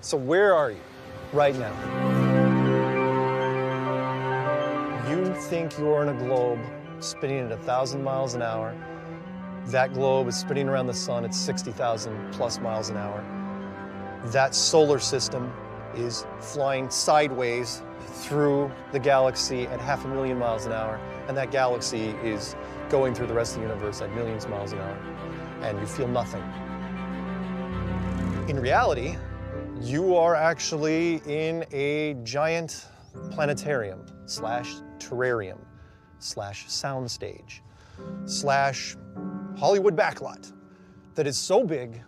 So where are you right now? You think you're in a globe spinning at 1,000 miles an hour. That globe is spinning around the sun at 60,000 plus miles an hour. That solar system is flying sideways through the galaxy at 500,000 miles an hour, and that galaxy is going through the rest of the universe at millions of miles an hour, and you feel nothing. In reality, you are actually in a giant planetarium slash terrarium slash soundstage slash Hollywood backlot that is so big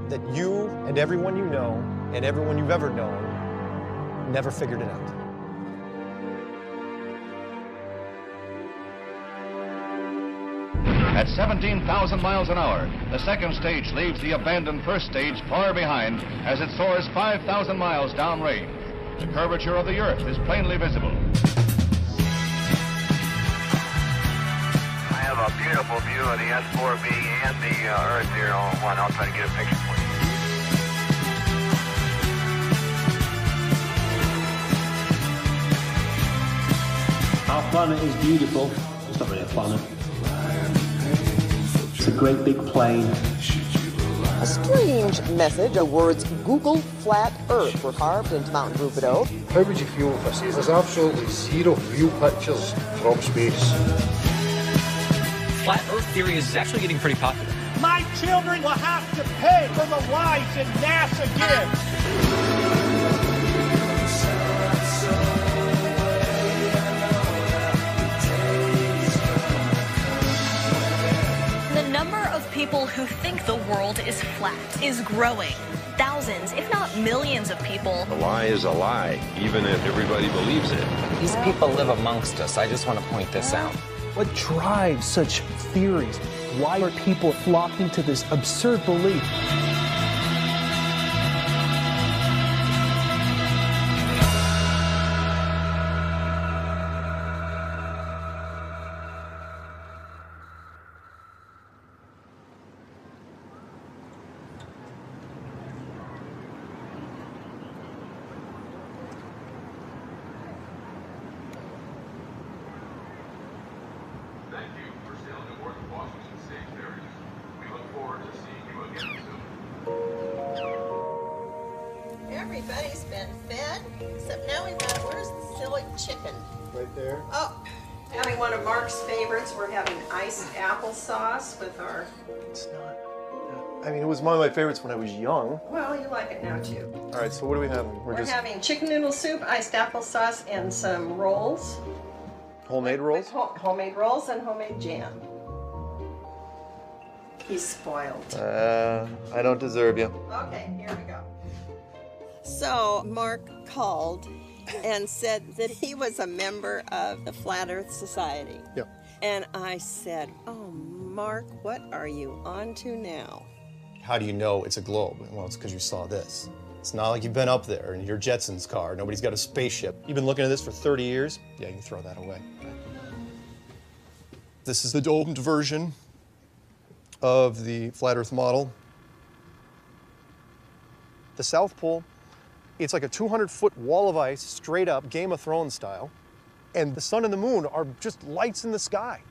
that you and everyone you know and everyone you've ever known never figured it out. At 17,000 miles an hour, the second stage leaves the abandoned first stage far behind as it soars 5,000 miles downrange. The curvature of the Earth is plainly visible. I have a beautiful view of the S4B and the Earth here on one. I'll try to get a picture for you. Our planet is beautiful. It's not really a planet. It's a great big plane. A strange message. The words Google Flat Earth were carved into Mount Rubidoux. How would you feel if I say there's absolutely zero real pictures from space? Flat Earth theory is actually getting pretty popular. My children will have to pay for the lies that NASA gives. The number of people who think the world is flat is growing. Thousands, if not millions of people. A lie is a lie, even if everybody believes it. These people live amongst us. I just want to point this out. What drives such theories? Why are people flocking to this absurd belief? Everybody's been fed, except now we've got, where's the silly chicken? Right there. Oh, having one of Mark's favorites. We're having iced applesauce with our... It's not. I mean, it was one of my favorites when I was young. Well, you like it now, too. All right, so what are we having? We're having chicken noodle soup, iced applesauce, and some rolls. Homemade rolls? Homemade rolls and homemade jam. He's spoiled. I don't deserve you. Okay, here we go. So Mark called and said that he was a member of the Flat Earth Society. Yep. And I said, oh, Mark, what are you on to now? How do you know it's a globe? Well, it's because you saw this. It's not like you've been up there in your Jetsons car. Nobody's got a spaceship. You've been looking at this for 30 years. Yeah, you can throw that away. This is the domed version of the flat Earth model. The South Pole, it's like a 200-foot wall of ice, straight up, Game of Thrones style. And the sun and the moon are just lights in the sky.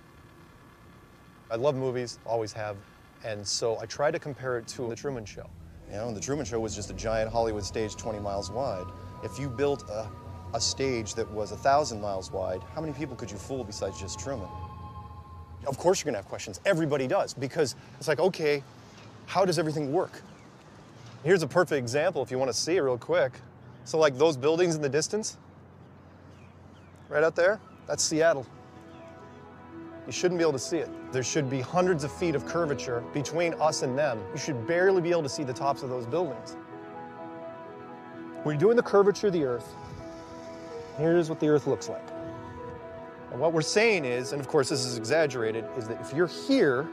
I love movies, always have. And so I tried to compare it to The Truman Show. You know, and The Truman Show was just a giant Hollywood stage 20 miles wide. If you built a stage that was 1,000 miles wide, how many people could you fool besides just Truman? Of course you're gonna have questions. Everybody does, because it's like, okay, how does everything work? Here's a perfect example if you want to see it real quick. So like those buildings in the distance, right out there, that's Seattle. You shouldn't be able to see it. There should be hundreds of feet of curvature between us and them. You should barely be able to see the tops of those buildings. When you're doing the curvature of the Earth, here's what the Earth looks like. And what we're saying is, and of course this is exaggerated, is that if you're here,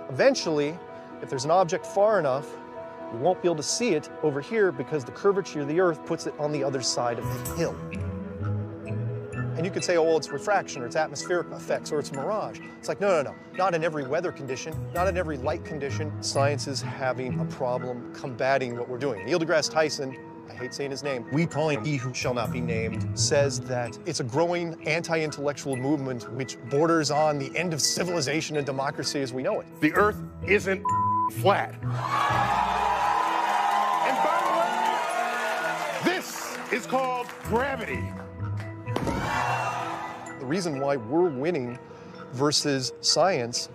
eventually, if there's an object far enough, you won't be able to see it over here because the curvature of the Earth puts it on the other side of the hill. And you could say, oh, well, it's refraction, or it's atmospheric effects, or it's mirage. It's like, no. Not in every weather condition, not in every light condition. Science is having a problem combating what we're doing. Neil deGrasse Tyson, I hate saying his name, we call him he who shall not be named, says that it's a growing anti-intellectual movement which borders on the end of civilization and democracy as we know it. The Earth isn't flat. And by the way, this is called gravity. The reason why we're winning versus science,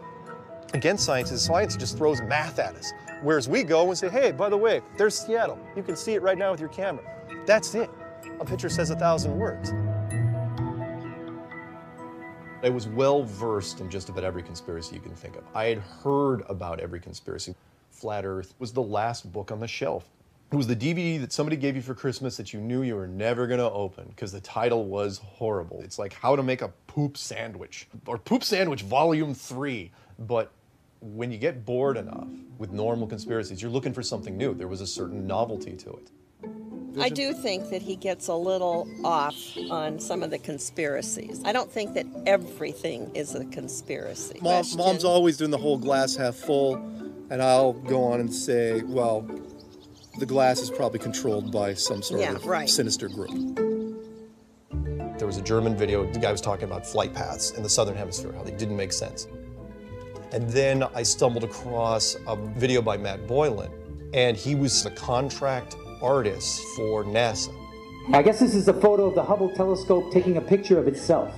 against science, is science just throws math at us. Whereas we go and say, hey, by the way, there's Seattle. You can see it right now with your camera. That's it. A picture says 1,000 words. I was well-versed in just about every conspiracy you can think of. I had heard about every conspiracy. Flat Earth was the last book on the shelf. It was the DVD that somebody gave you for Christmas that you knew you were never gonna open because the title was horrible. It's like How to Make a Poop Sandwich, or Poop Sandwich Volume 3. But when you get bored enough with normal conspiracies, you're looking for something new. There was a certain novelty to it. I do think that he gets a little off on some of the conspiracies. I don't think that everything is a conspiracy. Mom's always doing the whole glass half full, and I'll go on and say, well, the glass is probably controlled by some sort of sinister group. There was a German video, the guy was talking about flight paths in the southern hemisphere, how they didn't make sense. And then I stumbled across a video by Matt Boylan, and he was a contract artist for NASA. I guess this is a photo of the Hubble telescope taking a picture of itself.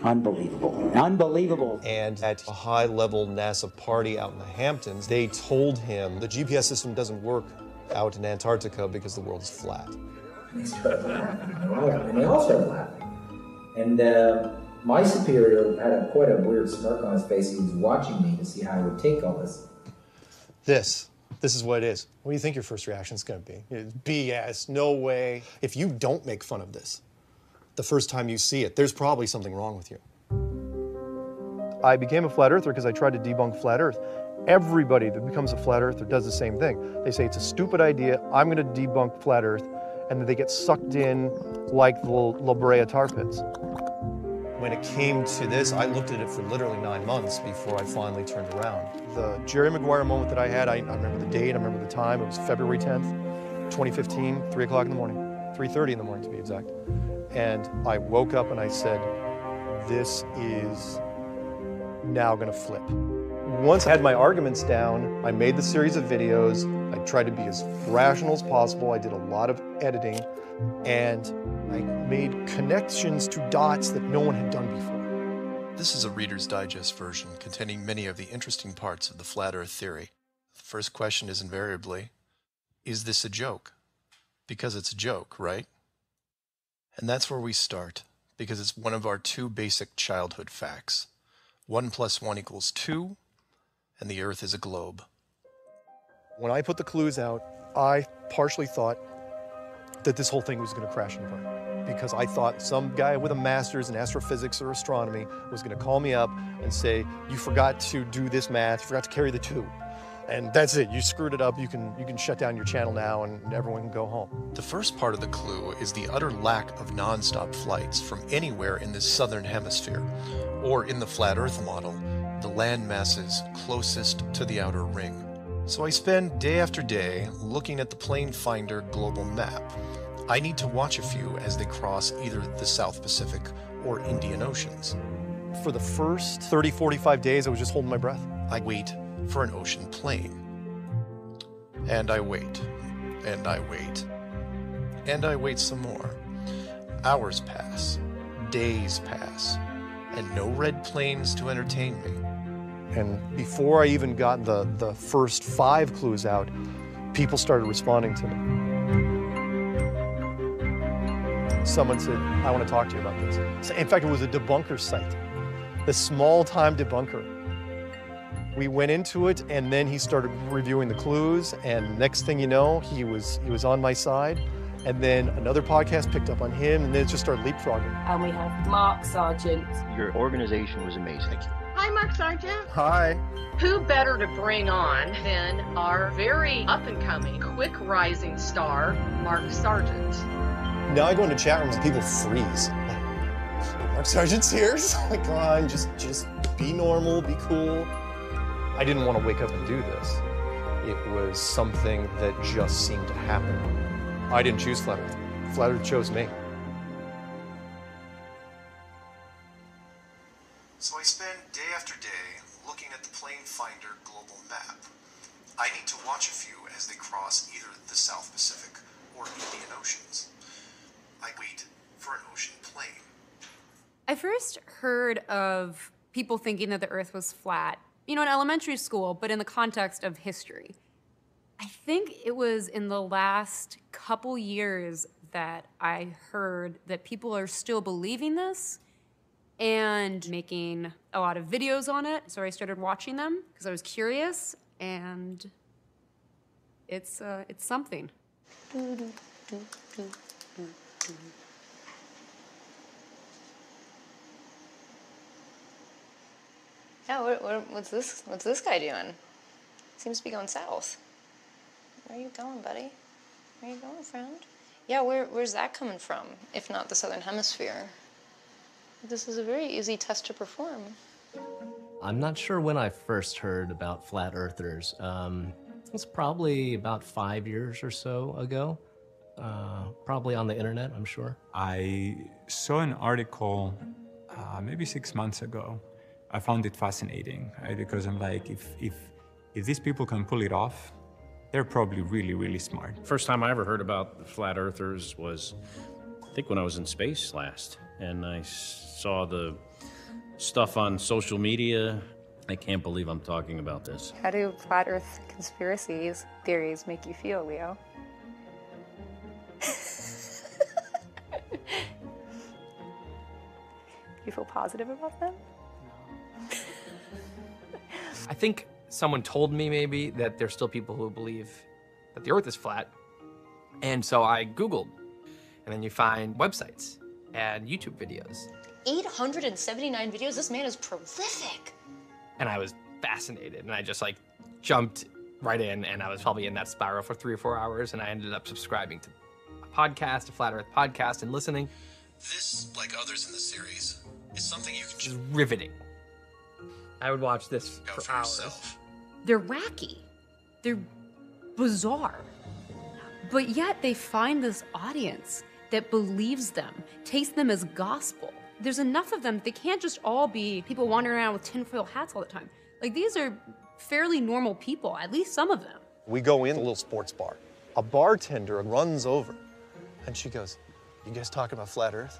Unbelievable. Unbelievable. And at a high-level NASA party out in the Hamptons, they told him the GPS system doesn't work out in Antarctica because the world is flat. And they started laughing. And they all started laughing. And my superior had quite a weird smirk on his face. He was watching me to see how I would take all this. This is what it is. What do you think your first reaction is going to be? It's BS, no way. If you don't make fun of this the first time you see it, there's probably something wrong with you. I became a flat earther because I tried to debunk flat earth. Everybody that becomes a flat earther does the same thing. They say it's a stupid idea, I'm going to debunk flat earth, and then they get sucked in like the La Brea tar pits. When it came to this, I looked at it for literally 9 months before I finally turned around. The Jerry Maguire moment that I had, I remember the date, I remember the time, it was February 10th, 2015, 3 o'clock in the morning, 3:30 in the morning to be exact. And I woke up and I said, this is now gonna flip. Once I had my arguments down, I made the series of videos, I tried to be as rational as possible, I did a lot of editing, and I made connections to dots that no one had done before. This is a Reader's Digest version containing many of the interesting parts of the flat earth theory. The first question is invariably, is this a joke? Because it's a joke, right? And that's where we start, because it's one of our two basic childhood facts. 1 + 1 = 2, and the earth is a globe. When I put the clues out, I partially thought that this whole thing was going to crash and burn, because I thought some guy with a master's in astrophysics or astronomy was going to call me up and say, you forgot to do this math, you forgot to carry the 2. And that's it, you screwed it up, you can shut down your channel now and everyone can go home. The first part of the clue is the utter lack of non-stop flights from anywhere in the southern hemisphere, or in the flat earth model, the land masses closest to the outer ring. So I spend day after day looking at the Plane Finder global map. I need to watch a few as they cross either the South Pacific or Indian Oceans. For the first 30, 45 days, I was just holding my breath. I wait for an ocean plane. And I wait, and I wait, and I wait some more. Hours pass, days pass, and no red planes to entertain me. And before I even got the first 5 clues out, people started responding to me. Someone said, I want to talk to you about this. In fact, it was a debunker site, a small-time debunker. We went into it, and then he started reviewing the clues, and next thing you know, he was on my side. And then another podcast picked up on him, and then it just started leapfrogging. And we have Mark Sargent. Your organization was amazing. Hi, Mark Sargent. Hi. Who better to bring on than our very up-and-coming, quick-rising star, Mark Sargent? Now I go into chat rooms and people freeze. Mark Sargent's here. So like, come on, just be normal, be cool. I didn't want to wake up and do this. It was something that just seemed to happen. I didn't choose Flat Earth. Flat Earth chose me. So I spend day after day looking at the Plane Finder global map. I need to watch a few as they cross either the South Pacific or Indian Oceans. I wait for an ocean plane. I first heard of people thinking that the Earth was flat, you know, in elementary school, but in the context of history. I think it was in the last couple years that I heard that people are still believing this and making a lot of videos on it. So I started watching them because I was curious, and it's something. Yeah, what's this guy doing? Seems to be going south. Where are you going, buddy? Where are you going, friend? Yeah, where's that coming from, if not the Southern Hemisphere? This is a very easy test to perform. I'm not sure when I first heard about flat earthers. It's probably about 5 years or so ago. Probably on the internet, I'm sure. I saw an article maybe 6 months ago. I found it fascinating, right? Because I'm like, if these people can pull it off, they're probably really, really smart. First time I ever heard about the flat earthers was, I think, when I was in space last, and I saw the stuff on social media. I can't believe I'm talking about this. How do flat earth theories make you feel, Leo? You feel positive about them? I think someone told me maybe that there's still people who believe that the Earth is flat. And so I Googled, and then you find websites and YouTube videos. 879 videos? This man is prolific. And I was fascinated, and I just like jumped right in, and I was probably in that spiral for 3 or 4 hours, and I ended up subscribing to a podcast, a Flat Earth podcast, and listening. This, like others in the series, is something you can just riveting. I would watch this for hours. Yourself. They're wacky. They're bizarre. But yet they find this audience that believes them, takes them as gospel. There's enough of them that they can't just all be people wandering around with tinfoil hats all the time. Like, these are fairly normal people, at least some of them. We go in a little sports bar. A bartender runs over, and she goes, "You guys talking about flat Earth?"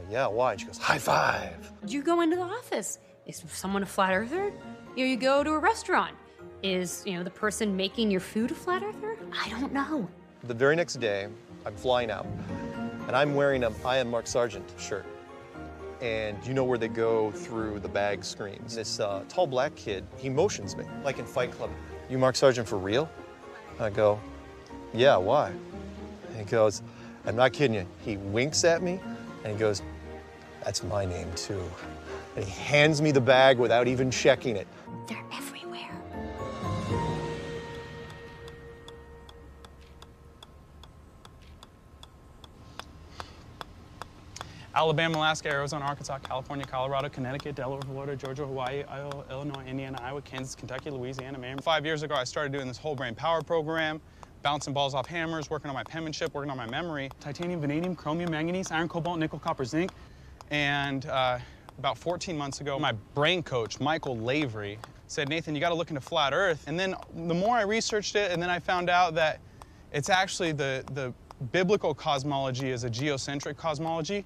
Yeah, why? And she goes, "High five." You go into the office. Is someone a flat earther? You go to a restaurant. Is, the person making your food a flat earther? I don't know. The very next day, I'm flying out, and I'm wearing a I Am Mark Sargent shirt. And you know where they go through the bag screens. This tall black kid, he motions me, like in Fight Club. "You Mark Sargent for real?" I go, "Yeah, why?" And he goes, "I'm not kidding you." He winks at me, and he goes, "That's my name, too." And he hands me the bag without even checking it. They're everywhere. Alabama, Alaska, Arizona, Arkansas, California, Colorado, Connecticut, Delaware, Florida, Georgia, Hawaii, Iowa, Illinois, Indiana, Iowa, Kansas, Kentucky, Louisiana, Maine. 5 years ago, I started doing this whole brain power program, bouncing balls off hammers, working on my penmanship, working on my memory. Titanium, vanadium, chromium, manganese, iron, cobalt, nickel, copper, zinc. And about 14 months ago, my brain coach, Michael Lavery, said, "Nathan, you got to look into flat Earth." And then the more I researched it, and then I found out that it's actually the biblical cosmology is a geocentric cosmology.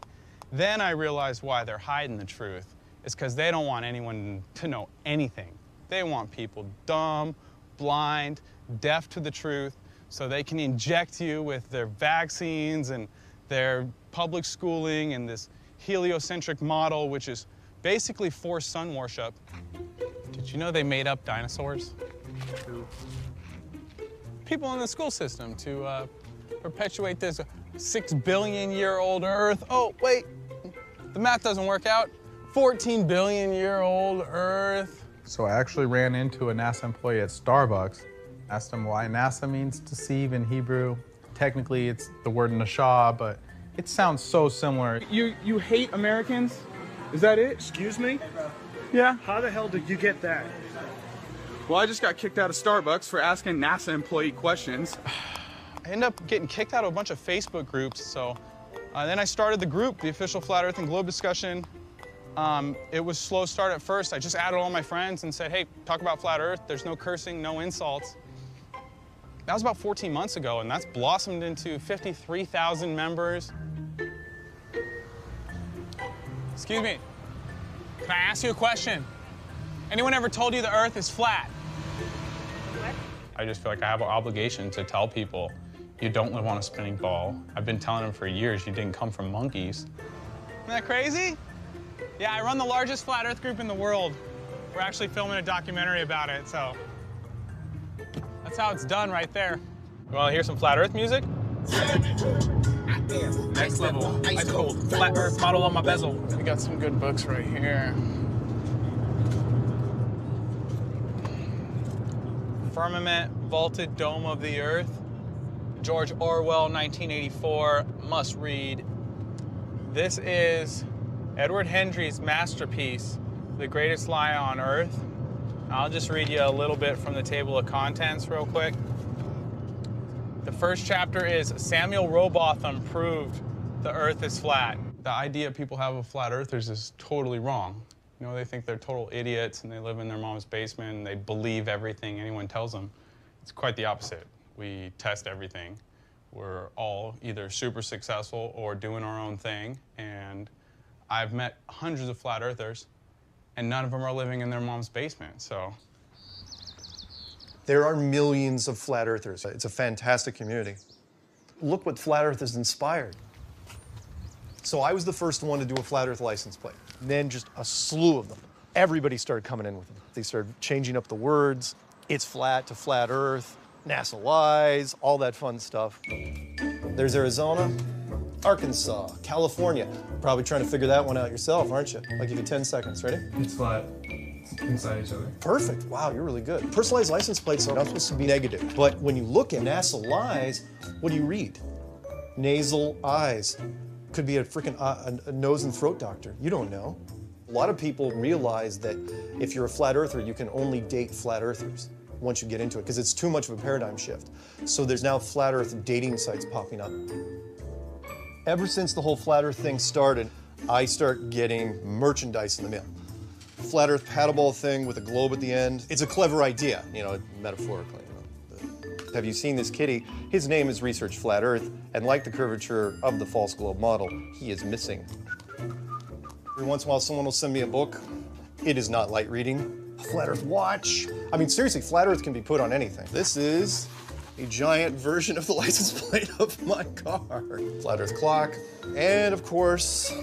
Then I realized why they're hiding the truth. It's because they don't want anyone to know anything. They want people dumb, blind, deaf to the truth, so they can inject you with their vaccines and their public schooling and this heliocentric model, which is basically forced sun worship. Did you know they made up dinosaurs? People in the school system to perpetuate this 6 billion year old Earth. Oh, wait, the math doesn't work out. 14 billion year old Earth. So I actually ran into a NASA employee at Starbucks, asked him why NASA means deceive in Hebrew. Technically, it's the word nashah, but it sounds so similar. You hate Americans? Is that it? Excuse me? Yeah. How the hell did you get that? Well, I just got kicked out of Starbucks for asking NASA employee questions. I ended up getting kicked out of a bunch of Facebook groups, so then I started the group, the official Flat Earth and Globe discussion. It was slow start at first. I just added all my friends and said, hey, talk about Flat Earth. There's no cursing, no insults. That was about 14 months ago, and that's blossomed into 53,000 members. Excuse me, can I ask you a question? Anyone ever told you the Earth is flat? What? I just feel like I have an obligation to tell people you don't live on a spinning ball. I've been telling them for years you didn't come from monkeys. Isn't that crazy? Yeah, I run the largest flat Earth group in the world. We're actually filming a documentary about it, so that's how it's done right there. You want to hear some flat Earth music? Next level, ice cold, flat Earth model on my bezel. We got some good books right here. Firmament, Vaulted Dome of the Earth. George Orwell, 1984, must read. This is Edward Hendry's masterpiece, The Greatest Lie on Earth. I'll just read you a little bit from the table of contents real quick. The first chapter is Samuel Rowbotham proved the Earth is flat. The idea people have of flat earthers is totally wrong. You know, they think they're total idiots and they live in their mom's basement and they believe everything anyone tells them. It's quite the opposite. We test everything. We're all either super successful or doing our own thing. And I've met hundreds of flat earthers and none of them are living in their mom's basement, so. There are millions of flat earthers. It's a fantastic community. Look what flat earth has inspired. So I was the first one to do a flat earth license plate. And then just a slew of them. Everybody started coming in with them. They started changing up the words. It's flat to flat earth, NASA lies, all that fun stuff. There's Arizona, Arkansas, California. Probably trying to figure that one out yourself, aren't you? I'll give you 10 seconds. Ready? It's flat. Inside each other. Perfect. Wow, you're really good. Personalized license plates are not supposed to be negative. But when you look at NASA lies, what do you read? Nasal eyes. Could be a freaking a nose and throat doctor. You don't know. A lot of people realize that if you're a flat earther, you can only date flat earthers once you get into it, because it's too much of a paradigm shift. So there's now flat earth dating sites popping up. Ever since the whole flat earth thing started, I start getting merchandise in the mail. Flat earth paddleball thing with a globe at the end. It's a clever idea, you know, metaphorically. Have you seen this kitty? His name is Research Flat Earth, and like the curvature of the false globe model, he is missing. Every once in a while, someone will send me a book. It is not light reading. A flat earth watch. I mean, seriously, flat earth can be put on anything. This is a giant version of the license plate of my car. Flat earth clock. And of course,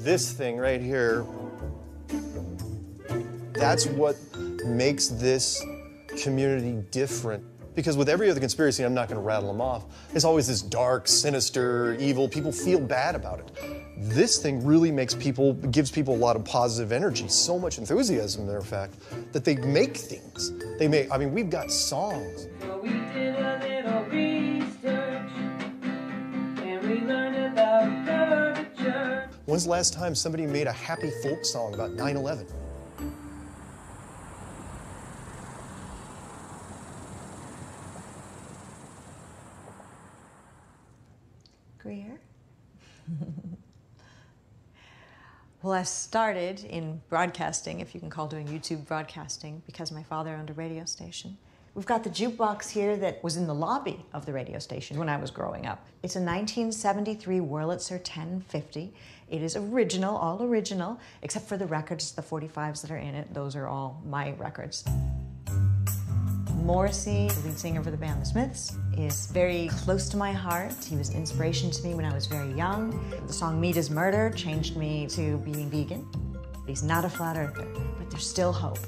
this thing right here. That's what makes this community different. Because with every other conspiracy, I'm not going to rattle them off, there's always this dark, sinister, evil, people feel bad about it. This thing really makes people, gives people a lot of positive energy, so much enthusiasm, matter of fact, that they make things. They make, I mean, we've got songs. Well, we did a little research, and we learned about curvature. When's the last time somebody made a happy folk song about 9/11? Greer? Well, I started in broadcasting, if you can call doing YouTube broadcasting, because my father owned a radio station. We've got the jukebox here that was in the lobby of the radio station when I was growing up. It's a 1973 Wurlitzer 1050. It is original, all original, except for the records, the 45s that are in it. Those are all my records. Morrissey, the lead singer for the band The Smiths, is very close to my heart. He was an inspiration to me when I was very young. The song Meat is Murder changed me to being vegan. He's not a flat earther, but there's still hope.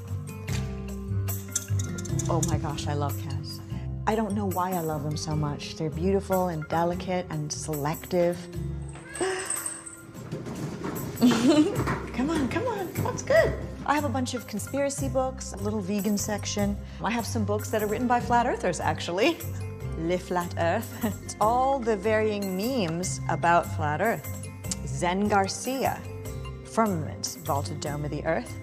Oh my gosh, I love cats. I don't know why I love them so much. They're beautiful and delicate and selective. Come on, that's good. I have a bunch of conspiracy books, a little vegan section. I have some books that are written by flat earthers, actually. Le Flat Earth. It's all the varying memes about flat earth. Zen Garcia, firmament, vaulted dome of the Earth.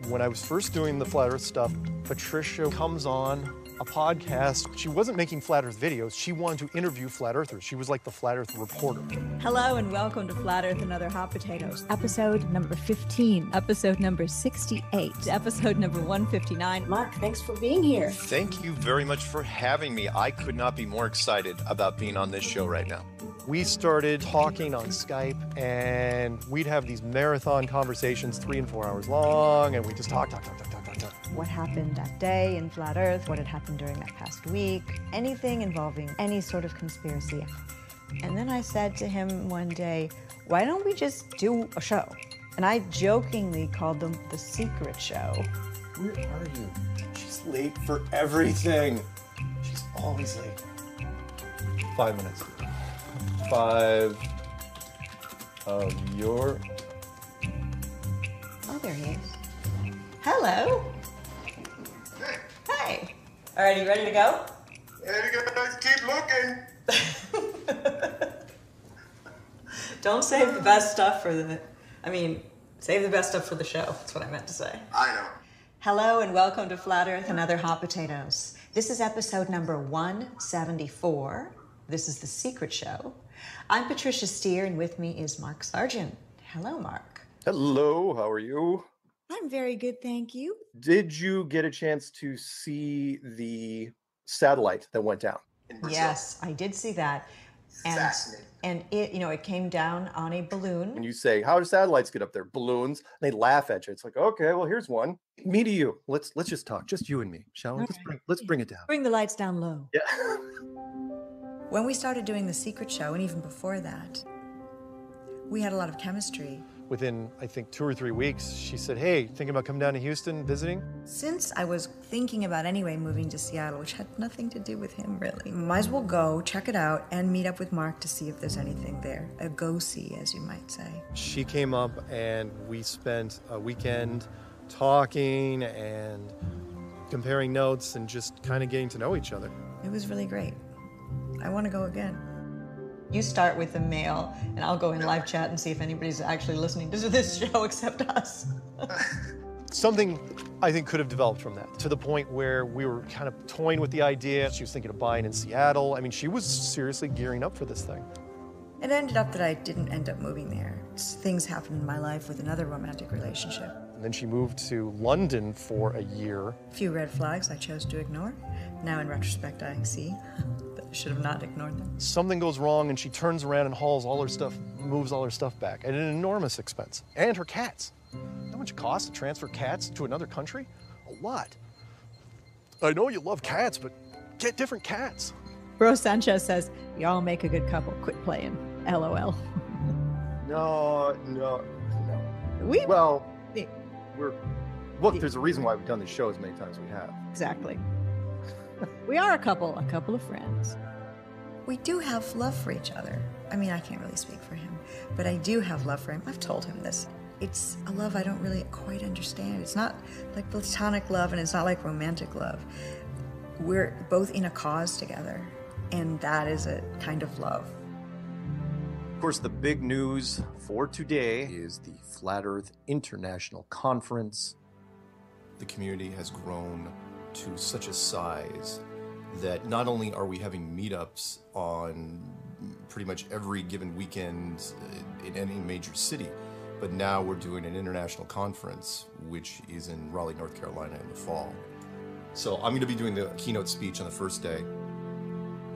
When I was first doing the Flat Earth stuff, Patricia comes on a podcast. She wasn't making Flat Earth videos. She wanted to interview Flat Earthers. She was like the Flat Earth reporter. Hello and welcome to Flat Earth and Other Hot Potatoes. Episode number 15, episode number 68, episode number 159. Mark, thanks for being here. Thank you very much for having me. I could not be more excited about being on this show right now. We started talking on Skype, and we'd have these marathon conversations, 3 and 4 hours long, and we just talk. What happened that day in Flat Earth, what had happened during that past week, anything involving any sort of conspiracy. And then I said to him one day, why don't we just do a show? And I jokingly called them The Secret Show. Where are you? She's late for everything. She's always late. 5 minutes. 5 of your... Oh, there he is. Hello. Hey. All right, you ready to go? Ready to go. Keep looking. Don't save the best stuff for the... save the best stuff for the show. That's what I meant to say. I know. Hello and welcome to Flat Earth and Other Hot Potatoes. This is episode number 174. This is The Secret Show. I'm Patricia Steer, and with me is Mark Sargent. Hello, Mark. Hello, how are you? I'm very good, thank you. Did you get a chance to see the satellite that went down in Brazil? Yes, I did see that. Fascinating. And it came down on a balloon. When you say, how do satellites get up there? Balloons. They laugh at you. It's like, okay, well, here's one. Me to you. Let's just talk. Just you and me, shall we? Let's bring it down. Bring the lights down low. Yeah. When we started doing The Secret Show, and even before that, we had a lot of chemistry. Within, I think, 2 or 3 weeks, she said, hey, thinking about coming down to Houston, visiting? Since I was thinking about anyway moving to Seattle, which had nothing to do with him really, might as well go, check it out, and meet up with Mark to see if there's anything there. A go-see, as you might say. She came up and we spent a weekend talking and comparing notes and just kind of getting to know each other. It was really great. I want to go again. You start with the mail, and I'll go in live chat and see if anybody's actually listening to this show except us. Something I think could have developed from that, to the point where we were kind of toying with the idea. She was thinking of buying in Seattle. I mean, she was seriously gearing up for this thing. It ended up that I didn't end up moving there. Things happened in my life with another romantic relationship. And then she moved to London for a year. A few red flags I chose to ignore. Now in retrospect, I see that I should have not ignored them. Something goes wrong and she turns around and hauls all her stuff, moves all her stuff back at an enormous expense. And her cats. How much it costs to transfer cats to another country? A lot. I know you love cats, but get different cats. Bro Sanchez says, y'all make a good couple. Quit playing. LOL. No. Look, there's a reason why we've done this show as many times as we have. Exactly. We are a couple of friends. We do have love for each other. I mean, I can't really speak for him, but I do have love for him. I've told him this. It's a love I don't really quite understand. It's not like platonic love, and it's not like romantic love. We're both in a cause together, and that is a kind of love. Of course, the big news for today is the Flat Earth International Conference. The community has grown to such a size that not only are we having meetups on pretty much every given weekend in any major city, but now we're doing an international conference, which is in Raleigh, North Carolina in the fall. So I'm going to be doing the keynote speech on the first day.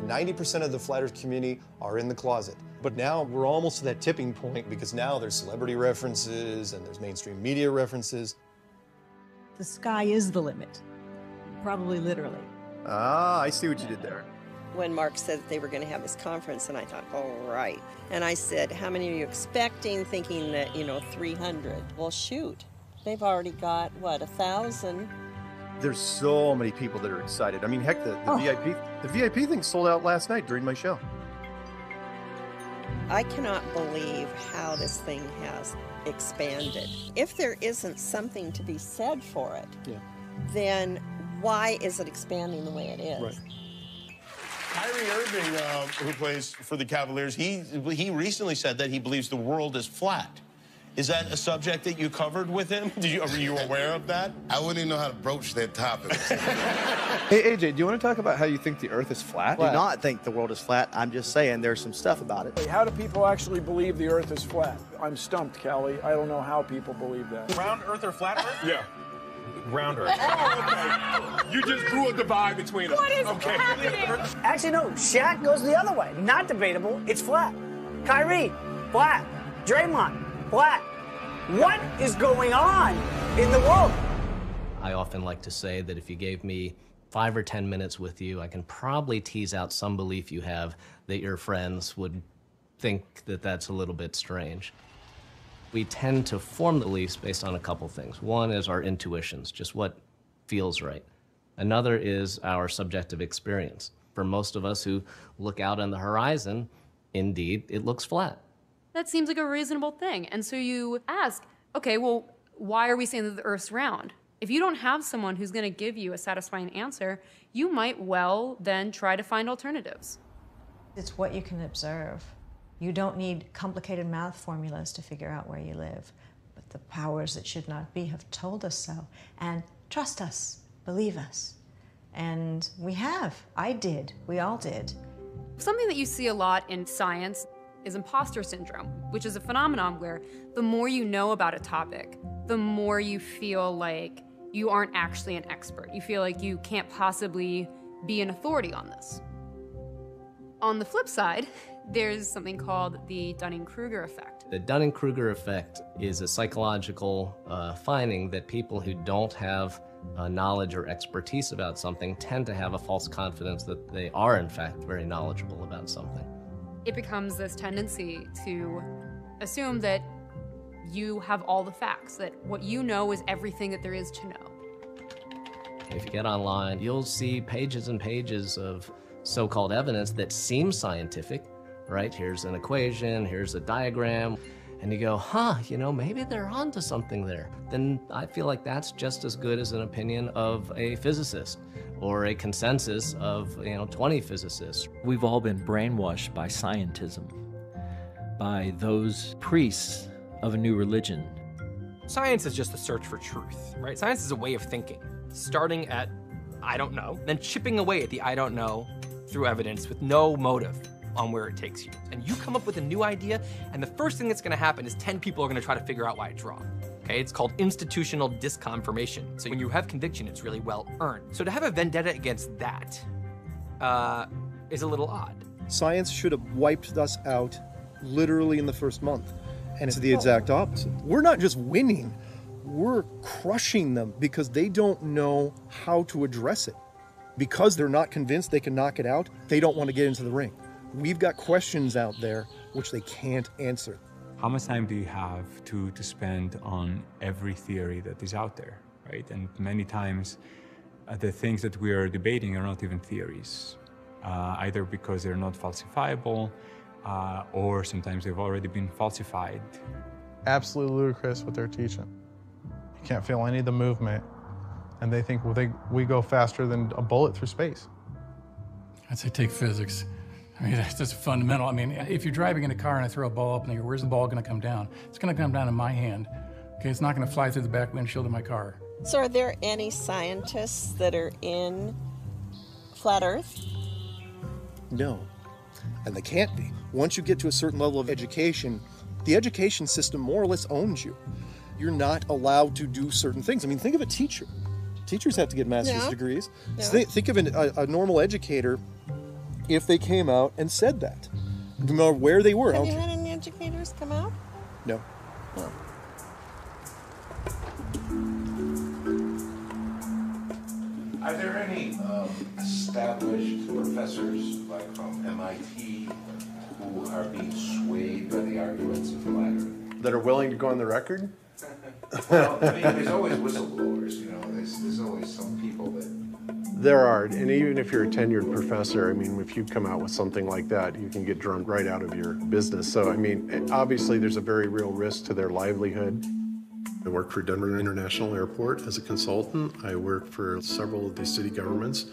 90% of the Flat Earth community are in the closet. But now we're almost to that tipping point because now there's celebrity references and there's mainstream media references. The sky is the limit. Probably literally. Ah, I see what you did there. When Mark said that they were going to have this conference, and I thought, oh, right. And I said, how many are you expecting? Thinking that, 300. Well, shoot. They've already got, 1,000? There's so many people that are excited. I mean, heck, the VIP thing sold out last night during my show. I cannot believe how this thing has expanded. If there isn't something to be said for it, then why is it expanding the way it is? Right. Kyrie Irving, who plays for the Cavaliers, he recently said that he believes the world is flat. Is that a subject that you covered with him? Were you aware of that? I wouldn't even know how to broach that topic. Hey, AJ, do you want to talk about how you think the Earth is flat? I do not think the world is flat. I'm just saying there's some stuff about it. How do people actually believe the Earth is flat? I'm stumped, Kelly. I don't know how people believe that. Round Earth or flat Earth? Yeah. Round Earth. Oh, okay. You just drew a divide between us. What is happening? Actually, no. Shaq goes the other way. Not debatable. It's flat. Kyrie, flat. Draymond, flat. What is going on in the world? I often like to say that if you gave me 5 or 10 minutes with you, I can probably tease out some belief you have that your friends would think that that's a little bit strange. We tend to form beliefs based on a couple things. One is our intuitions, just what feels right. Another is our subjective experience. For most of us who look out on the horizon, indeed, it looks flat. That seems like a reasonable thing. And so you ask, okay, well, why are we saying that the Earth's round? If you don't have someone who's going to give you a satisfying answer, you might well then try to find alternatives. It's what you can observe. You don't need complicated math formulas to figure out where you live. But the powers that should not be have told us so. And trust us, believe us. And we have. I did. We all did. Something that you see a lot in science is imposter syndrome, which is a phenomenon where the more you know about a topic, the more you feel like you aren't actually an expert. You feel like you can't possibly be an authority on this. On the flip side, there's something called the Dunning-Kruger effect. The Dunning-Kruger effect is a psychological finding that people who don't have knowledge or expertise about something tend to have a false confidence that they are, in fact, very knowledgeable about something. It becomes this tendency to assume that you have all the facts, that what you know is everything that there is to know. If you get online, you'll see pages and pages of so-called evidence that seems scientific, right? Here's an equation, here's a diagram, and you go, huh, you know, maybe they're onto something there. Then I feel like that's just as good as an opinion of a physicist or a consensus of, 20 physicists. We've all been brainwashed by scientism, by those priests of a new religion. Science is just the search for truth, right? Science is a way of thinking, starting at I don't know, then chipping away at the I don't know through evidence with no motive on where it takes you. And you come up with a new idea, and the first thing that's gonna happen is 10 people are gonna try to figure out why it's wrong. Okay, it's called institutional disconfirmation. So when you have conviction, it's really well earned. So to have a vendetta against that is a little odd. Science should have wiped us out literally in the first month. And it's the exact opposite. We're not just winning, we're crushing them because they don't know how to address it. Because they're not convinced they can knock it out, they don't want to get into the ring. We've got questions out there which they can't answer. How much time do you have to spend on every theory that is out there, right? And many times, the things that we are debating are not even theories, either because they're not falsifiable, or sometimes they've already been falsified. Absolutely ludicrous what they're teaching. You can't feel any of the movement, and they think, well, we go faster than a bullet through space. I'd say take physics. I mean, that's just fundamental. I mean, if you're driving in a car and I throw a ball up and you go, where's the ball gonna come down? It's gonna come down in my hand. Okay, it's not gonna fly through the back windshield of my car. So are there any scientists that are in flat Earth? No, and they can't be. Once you get to a certain level of education, the education system more or less owns you. You're not allowed to do certain things. I mean, think of a teacher. Teachers have to get master's degrees. Yeah. So think of a normal educator if they came out and said that, no matter where they were. Have you had any educators come out? No. No. Are there any established professors, like from MIT, who are being swayed by the arguments of flat Earth? That are willing to go on the record? Well, I mean, there's always whistleblowers, there's always some people that... There are, and even if you're a tenured professor, I mean, if you come out with something like that, you can get drummed right out of your business. So, I mean, obviously there's a very real risk to their livelihood. I work for Denver International Airport as a consultant. I work for several of the city governments.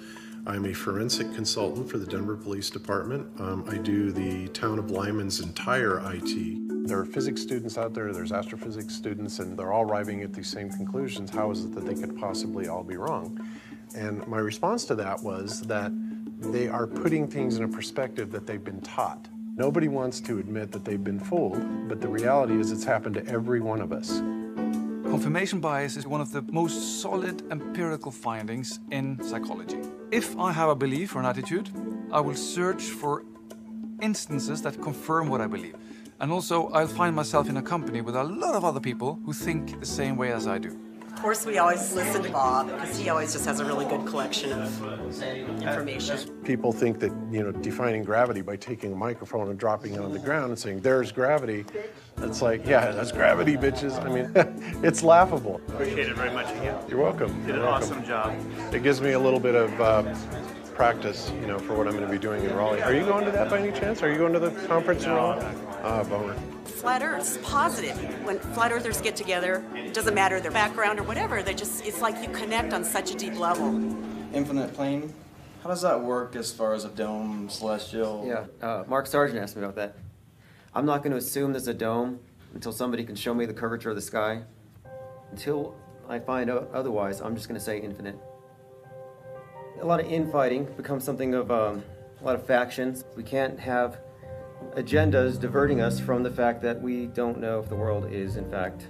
I'm a forensic consultant for the Denver Police Department. I do the town of Lyman's entire IT. There are physics students out there, there's astrophysics students, and they're all arriving at these same conclusions. How is it that they could possibly all be wrong? And my response to that was that they are putting things in a perspective that they've been taught. Nobody wants to admit that they've been fooled, but the reality is it's happened to every one of us. Confirmation bias is one of the most solid empirical findings in psychology. If I have a belief or an attitude, I will search for instances that confirm what I believe. And also, I'll find myself in a company with a lot of other people who think the same way as I do. Of course, we always listen to Bob because he always just has a really good collection of information. People think that, defining gravity by taking a microphone and dropping it on the ground and saying, there's gravity. It's like, yeah, that's gravity, bitches. I mean, it's laughable. Appreciate it very much again. You're welcome. Did an awesome job. It gives me a little bit of practice, for what I'm going to be doing in Raleigh. Are you going to that by any chance? Are you going to the conference in Raleigh? Bummer. Flat Earth's positive. When flat earthers get together, it doesn't matter their background or whatever, it's like you connect on such a deep level. Infinite plane, how does that work as far as a dome, celestial? Yeah, Mark Sargent asked me about that. I'm not going to assume there's a dome until somebody can show me the curvature of the sky. Until I find out otherwise, I'm just going to say infinite. A lot of infighting becomes something of a lot of factions. We can't have agendas diverting us from the fact that we don't know if the world is, in fact,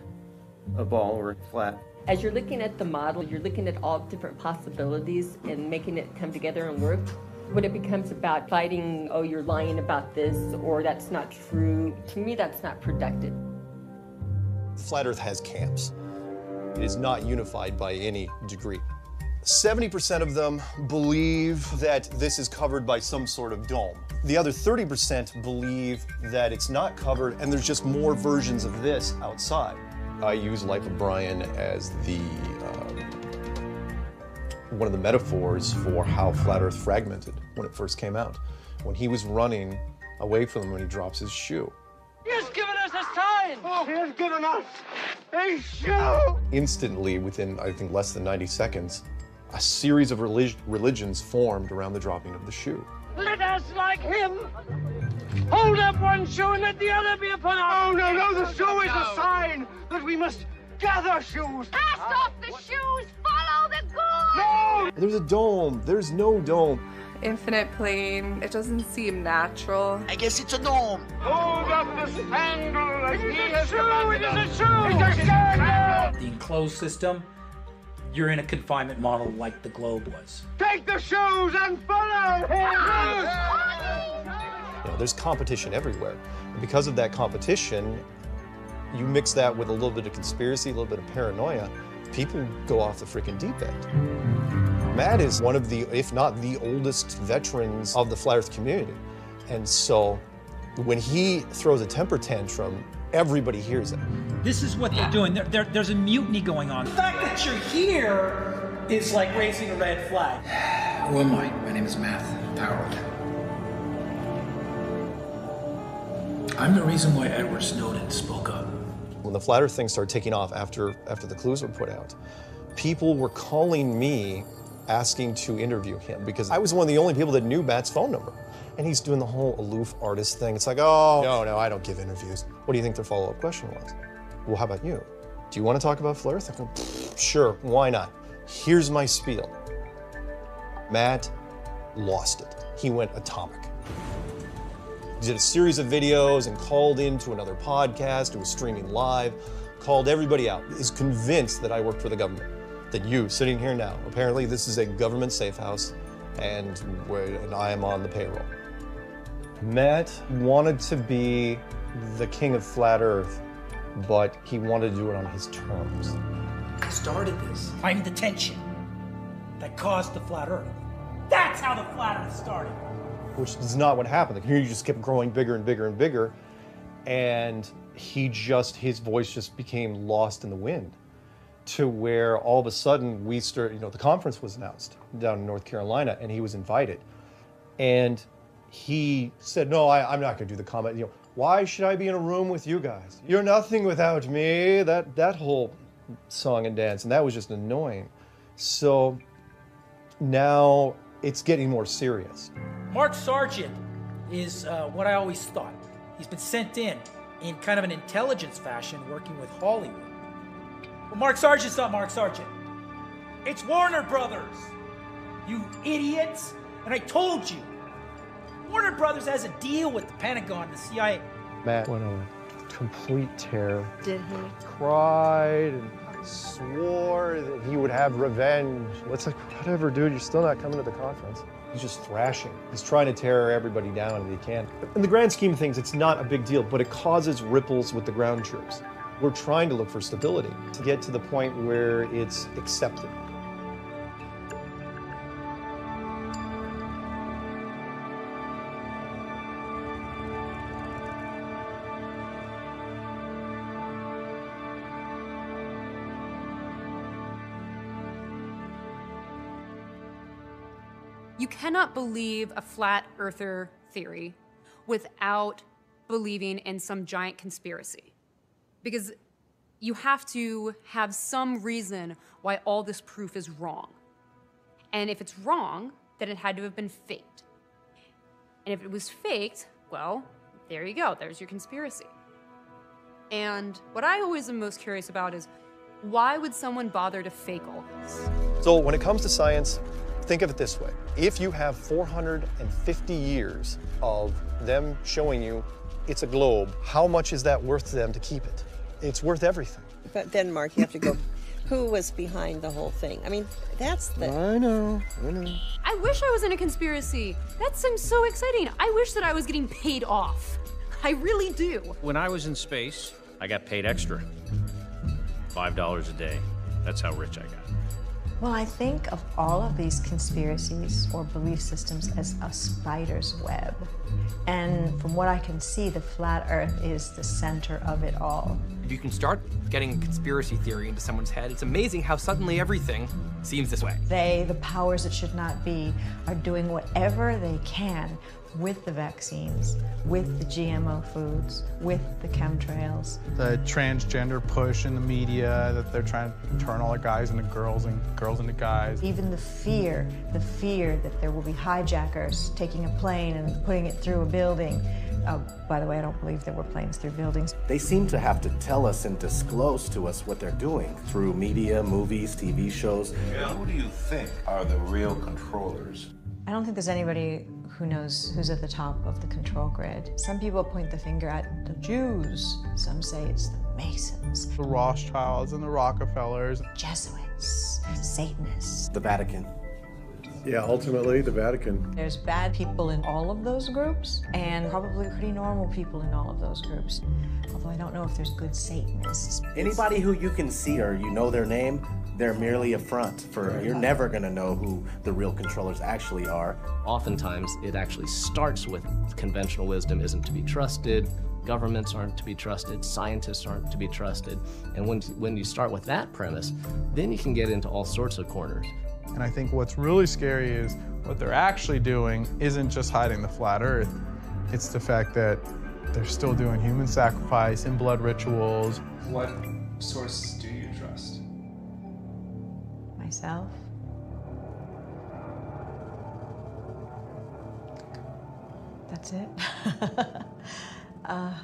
a ball or flat. As you're looking at the model, you're looking at all different possibilities and making it come together and work. When it becomes about fighting, oh, you're lying about this, or that's not true, to me, that's not productive. Flat Earth has camps. It is not unified by any degree. 70% of them believe that this is covered by some sort of dome. The other 30% believe that it's not covered and there's just more versions of this outside. I use Life of Brian as one of the metaphors for how Flat Earth fragmented when it first came out. When he was running away from them when he drops his shoe. He has given us a sign! Oh, he has given us a shoe! Instantly, within, I think, less than 90 seconds, a series of religions formed around the dropping of the shoe. Let us, like him, hold up one shoe and let the other be upon our... Oh, no, the shoe is a sign that we must gather shoes. Cast off the shoes, follow the goal! No! There's a dome. There's no dome. Infinite plane, it doesn't seem natural. I guess it's a dome. Hold up the sandal as he has commanded us. It is a shoe! It's a sandal! The enclosed system, you're in a confinement model like the globe was. Take the shoes and follow him! There's competition everywhere. And because of that competition, you mix that with a little bit of conspiracy, a little bit of paranoia, people go off the freaking deep end. Matt is one of the, if not the oldest veterans of the Flat Earth community. And so when he throws a temper tantrum, everybody hears it. This is what they're doing. There's a mutiny going on. The fact that you're here is like raising a red flag. Who am I? My name is Matt Howard. I'm the reason why Edward Snowden spoke up. When the Flat Earth thing started taking off after the clues were put out, people were calling me asking to interview him because I was one of the only people that knew Matt's phone number. And he's doing the whole aloof artist thing. It's like, oh, no, I don't give interviews. What do you think their follow-up question was? Well, how about you? Do you want to talk about Flat Earth? I go, sure, why not? Here's my spiel. Matt lost it. He went atomic. He did a series of videos and called into another podcast who was streaming live, called everybody out, is convinced that I work for the government, that you, sitting here now, apparently this is a government safe house, and I am on the payroll. Matt wanted to be the king of Flat Earth, but he wanted to do it on his terms. I started this. I'm the tension that caused the Flat Earth. That's how the Flat Earth started. Which is not what happened. The community just kept growing bigger and bigger and bigger, and his voice just became lost in the wind, to where all of a sudden we started, the conference was announced down in North Carolina, and he was invited. And he said, no, I'm not gonna do the comment, why should I be in a room with you guys? You're nothing without me, that whole song and dance, and that was just annoying. So now it's getting more serious. Mark Sargent is what I always thought. He's been sent in kind of an intelligence fashion, working with Hollywood. Well, Mark Sargent's not Mark Sargent. It's Warner Brothers, you idiots. And I told you, Warner Brothers has a deal with the Pentagon, the CIA. Matt went on a complete tear. Did he? Cried and swore that he would have revenge. It's like, whatever, dude, you're still not coming to the conference. He's just thrashing. He's trying to tear everybody down if he can. In the grand scheme of things, it's not a big deal, but it causes ripples with the ground troops. We're trying to look for stability to get to the point where it's accepted. You cannot believe a flat earther theory without believing in some giant conspiracy. Because you have to have some reason why all this proof is wrong. And if it's wrong, then it had to have been faked. And if it was faked, well, there you go, there's your conspiracy. And what I always am most curious about is, why would someone bother to fake all this? So when it comes to science, think of it this way. If you have 450 years of them showing you it's a globe, how much is that worth to them to keep it? It's worth everything. But then, Mark, you have to go, who was behind the whole thing? I mean, that's the... I know. I wish I was in a conspiracy. That seems so exciting. I wish that I was getting paid off. I really do. When I was in space, I got paid extra. $5 a day. That's how rich I got. Well, I think of all of these conspiracies or belief systems as a spider's web. And from what I can see, the flat earth is the center of it all. If you can start getting a conspiracy theory into someone's head, it's amazing how suddenly everything seems this way. They, the powers that should not be, are doing whatever they can with the vaccines, with the GMO foods, with the chemtrails. The transgender push in the media, that they're trying to turn all the guys into girls and girls into guys. Even the fear that there will be hijackers taking a plane and putting it through a building. By the way, I don't believe there were planes through buildings. They seem to have to tell us and disclose to us what they're doing through media, movies, TV shows. Who do you think are the real controllers? I don't think there's anybody who knows who's at the top of the control grid. Some people point the finger at the Jews. Some say it's the Masons. The Rothschilds and the Rockefellers. Jesuits, Satanists. The Vatican. Yeah, ultimately, the Vatican. There's bad people in all of those groups, and probably pretty normal people in all of those groups. Although I don't know if there's good Satanists. Anybody who you can see or you know their name, they're merely a front for, you're never gonna know who the real controllers actually are. Oftentimes, it actually starts with conventional wisdom isn't to be trusted, governments aren't to be trusted, scientists aren't to be trusted. And when you start with that premise, then you can get into all sorts of corners. And I think what's really scary is what they're actually doing isn't just hiding the flat earth. It's the fact that they're still doing human sacrifice and blood rituals. What source do you trust? Myself. That's it. I've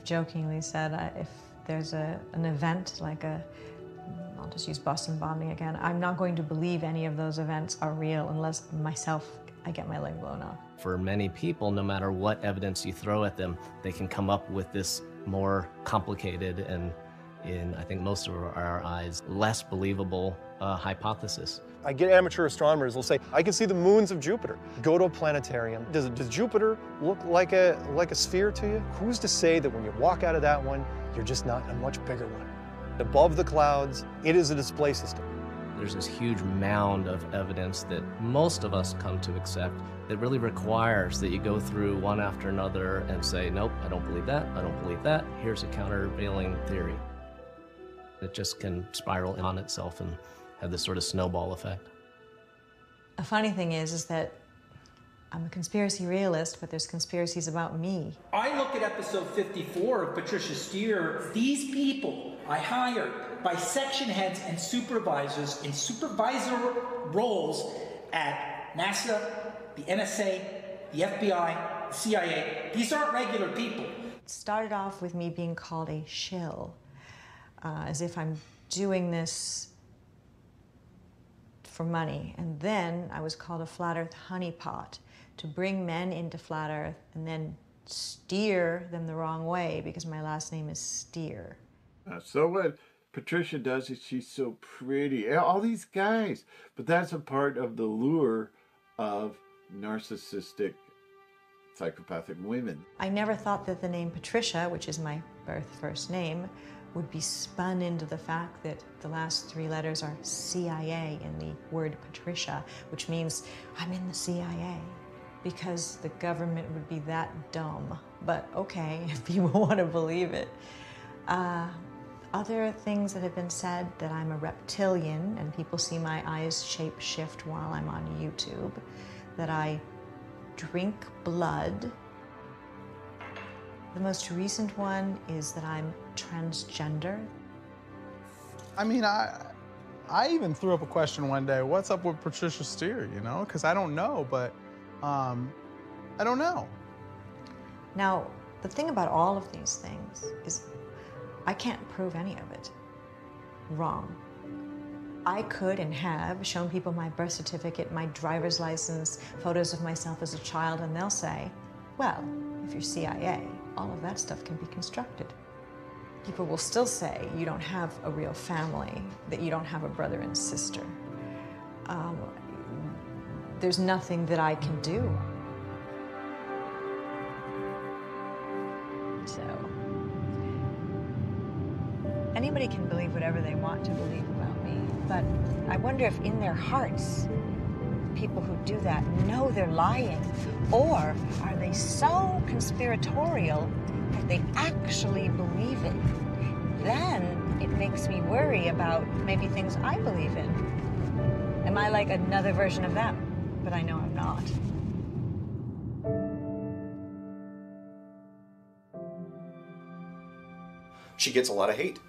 jokingly said if there's an event like I'll just use Boston bombing again, I'm not going to believe any of those events are real unless I get my leg blown off. For many people, no matter what evidence you throw at them, they can come up with this more complicated and, in I think most of our eyes, less believable hypothesis. I get amateur astronomers will say, I can see the moons of Jupiter. Go to a planetarium. Does Jupiter look like a sphere to you? Who's to say that when you walk out of that one, you're just not a much bigger one? Above the clouds, it is a display system. There's this huge mound of evidence that most of us come to accept that really requires that you go through one after another and say, nope, I don't believe that, I don't believe that, here's a countervailing theory. It just can spiral on itself and have this sort of snowball effect. A funny thing is that I'm a conspiracy realist, but there's conspiracies about me. I look at episode 54 of Patricia Steere. These people I hired by section heads and supervisors in supervisor roles at NASA, the NSA, the FBI, the CIA. These aren't regular people. It started off with me being called a shill, as if I'm doing this for money. And then I was called a flat earth honeypot, to bring men into flat earth and then steer them the wrong way because my last name is Steer. So what Patricia does is she's so pretty. All these guys. But that's a part of the lure of narcissistic, psychopathic women. I never thought that the name Patricia, which is my first name, would be spun into the fact that the last 3 letters are CIA in the word Patricia, which means I'm in the CIA. Because the government would be that dumb. But okay, if people want to believe it. Other things that have been said, that I'm a reptilian, and people see my eyes shape shift while I'm on YouTube, that I drink blood. The most recent one is that I'm transgender. I mean, I even threw up a question one day, what's up with Patricia Steer, you know? Because I don't know, but I don't know. Now, the thing about all of these things is I can't prove any of it wrong. I could and have shown people my birth certificate, my driver's license, photos of myself as a child, and they'll say, well, if you're CIA, all of that stuff can be constructed. People will still say you don't have a real family, that you don't have a brother and sister. There's nothing that I can do. So, anybody can believe whatever they want to believe about me, but I wonder if in their hearts, people who do that know they're lying, or are they so conspiratorial that they actually believe it? Then it makes me worry about maybe things I believe in. Am I like another version of them? But I know I'm not. She gets a lot of hate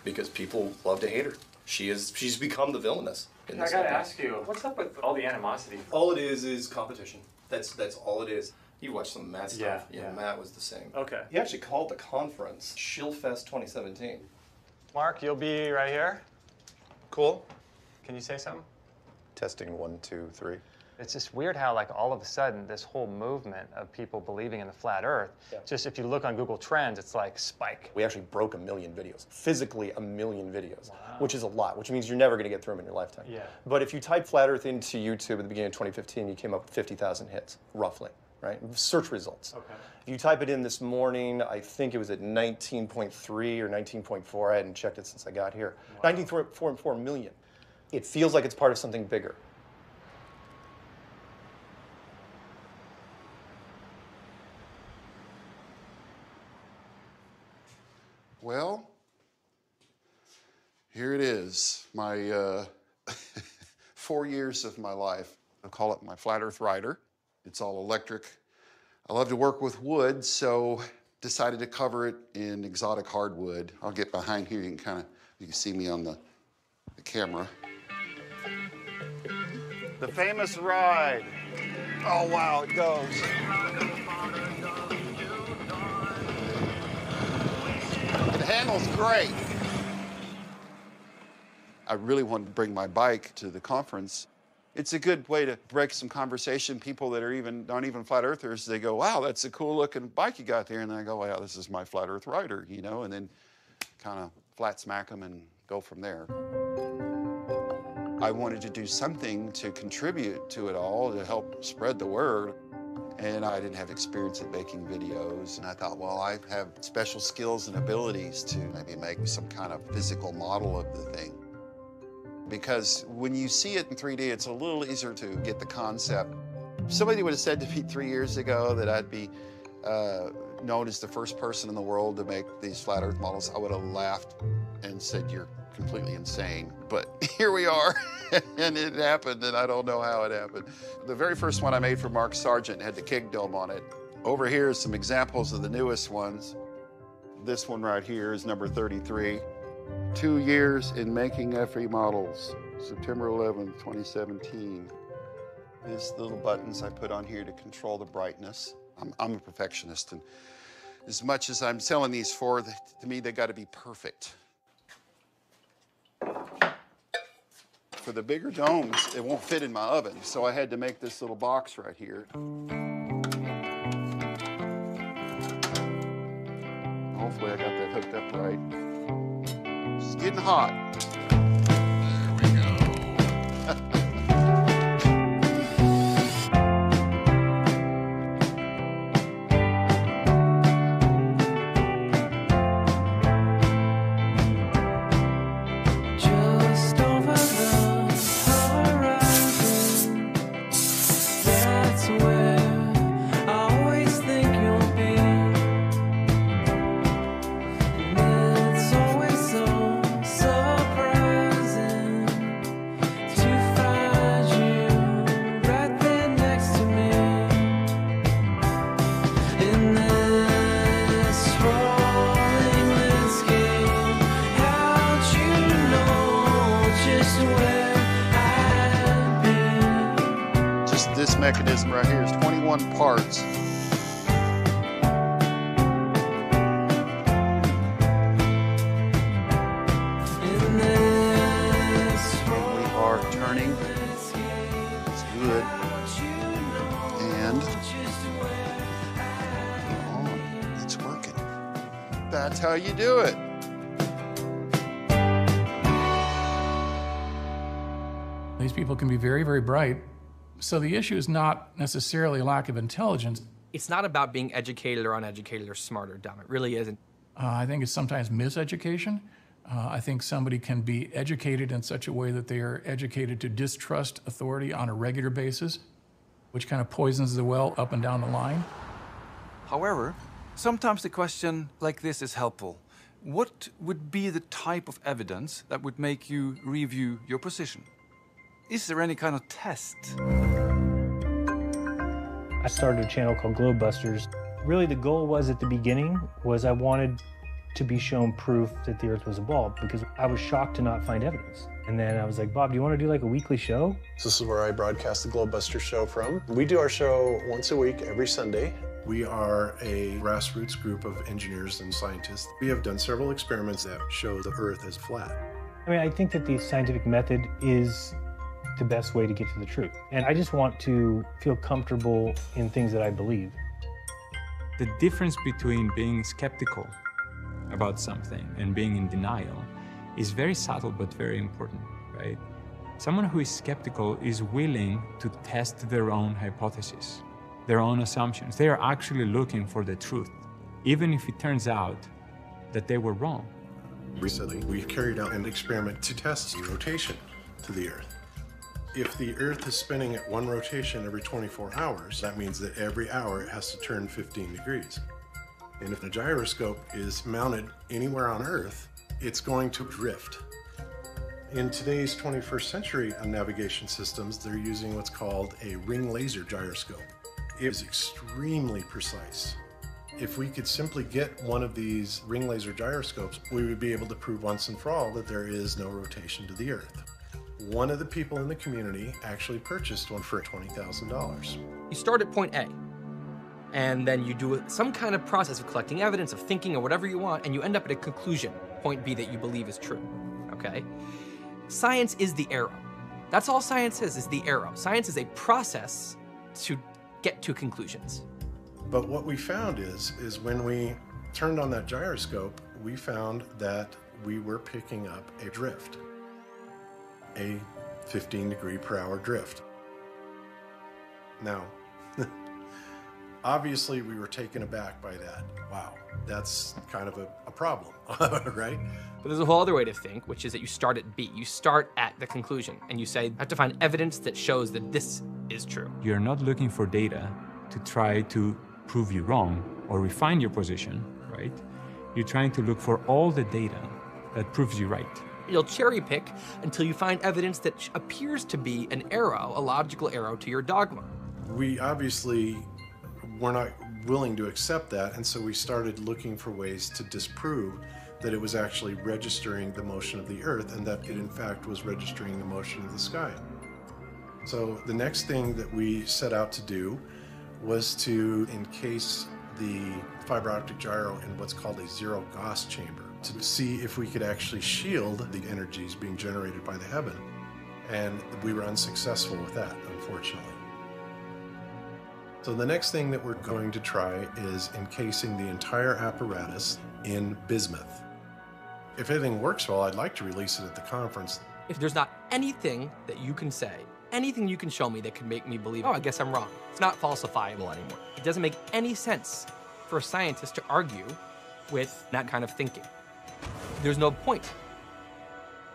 because people love to hate her. She's become the villainess. In this I gotta ask you, what's up with all the animosity? All it is competition. That's all it is. You watched some Matt stuff. Yeah. Matt was the same. Okay. He actually called the conference Shillfest 2017. Mark, you'll be right here. Cool. Can you say something? Testing 1, 2, 3. It's just weird how, like, all of a sudden, this whole movement of people believing in the flat Earth, just if you look on Google Trends, it's like spike. We actually broke 1 million videos, physically 1 million videos, which is a lot, which means you're never going to get through them in your lifetime. Yeah. But if you type flat Earth into YouTube at the beginning of 2015, you came up with 50,000 hits, roughly, right? Search results. Okay. If you type it in this morning, I think it was at 19.3 or 19.4. I hadn't checked it since I got here. 19.4 million. It feels like it's part of something bigger. Well, here it is, my 4 years of my life. I call it my flat earth rider. It's all electric. I love to work with wood, so decided to cover it in exotic hardwood. I'll get behind here, you can see me on the camera. The famous ride. Oh wow, it goes. It handles great. I really wanted to bring my bike to the conference. It's a good way to break some conversation. People that aren't even flat earthers, they go, wow, that's a cool looking bike you got there. And I go, wow, this is my flat earth rider, you know, and then kind of flat smack them and go from there. I wanted to do something to contribute to it all, to help spread the word. And I didn't have experience at making videos. And I thought, well, I have special skills and abilities to maybe make some kind of physical model of the thing. Because when you see it in 3D, it's a little easier to get the concept. If somebody would have said to me 3 years ago that I'd be known as the first person in the world to make these flat earth models, I would have laughed and said, you're completely insane. But here we are, and it happened, and I don't know how it happened. The very first one I made for Mark Sargent had the King Dome on it. Over here is some examples of the newest ones. This one right here is number 33. 2 years in making FE models, September 11th, 2017. These little buttons I put on here to control the brightness. I'm a perfectionist, and as much as I'm selling these for, to me, they got to be perfect. For the bigger domes, it won't fit in my oven, so I had to make this little box right here. Hopefully I got that hooked up right. It's getting hot. There we go. Mechanism right here is 21 parts. And we are turning. It's good. And it's working. That's how you do it. These people can be very, very bright. So the issue is not necessarily lack of intelligence. It's not about being educated or uneducated or smart or dumb. It really isn't. I think it's sometimes miseducation. I think somebody can be educated in such a way that they are educated to distrust authority on a regular basis, which kind of poisons the well up and down the line. However, sometimes the question like this is helpful. What would be the type of evidence that would make you review your position? Is there any kind of test? I started a channel called Globebusters. Really the goal was at the beginning was I wanted to be shown proof that the Earth was a ball because I was shocked to not find evidence. And then I was like, Bob, do you want to do like a weekly show? This is where I broadcast the Globebusters show from. We do our show once a week, every Sunday. We are a grassroots group of engineers and scientists. We have done several experiments that show the Earth as flat. I mean, I think that the scientific method is the best way to get to the truth. And I just want to feel comfortable in things that I believe. The difference between being skeptical about something and being in denial is very subtle but very important, right? Someone who is skeptical is willing to test their own hypotheses, their own assumptions. They are actually looking for the truth, even if it turns out that they were wrong. Recently, we carried out an experiment to test the rotation to the Earth. If the Earth is spinning at one rotation every 24 hours, that means that every hour it has to turn 15 degrees. And if the gyroscope is mounted anywhere on Earth, it's going to drift. In today's 21st century navigation systems, they're using what's called a ring laser gyroscope. It is extremely precise. If we could simply get one of these ring laser gyroscopes, we would be able to prove once and for all that there is no rotation to the Earth. One of the people in the community actually purchased one for $20,000. You start at point A, and then you do some kind of process of collecting evidence, of thinking, or whatever you want, and you end up at a conclusion, point B, that you believe is true, okay? Science is the arrow. That's all science is the arrow. Science is a process to get to conclusions. But what we found is when we turned on that gyroscope, we found that we were picking up a drift. A 15-degree-per-hour drift. Now, obviously we were taken aback by that. Wow, that's kind of a problem, right? But there's a whole other way to think, which is that you start at B. You start at the conclusion, and you say, I have to find evidence that shows that this is true. You're not looking for data to try to prove you wrong or refine your position, right? You're trying to look for all the data that proves you right. You'll cherry pick until you find evidence that appears to be an arrow, a logical arrow to your dogma. We obviously were not willing to accept that, and so we started looking for ways to disprove that it was actually registering the motion of the Earth, and that it in fact was registering the motion of the sky. So the next thing that we set out to do was to encase the fiber optic gyro in what's called a zero Gauss chamber, to see if we could actually shield the energies being generated by the heaven. And we were unsuccessful with that, unfortunately. So the next thing that we're going to try is encasing the entire apparatus in bismuth. If everything works well, I'd like to release it at the conference. If there's not anything that you can say, anything you can show me that could make me believe, oh, I guess I'm wrong. It's not falsifiable anymore. It doesn't make any sense for a scientist to argue with that kind of thinking. There's no point.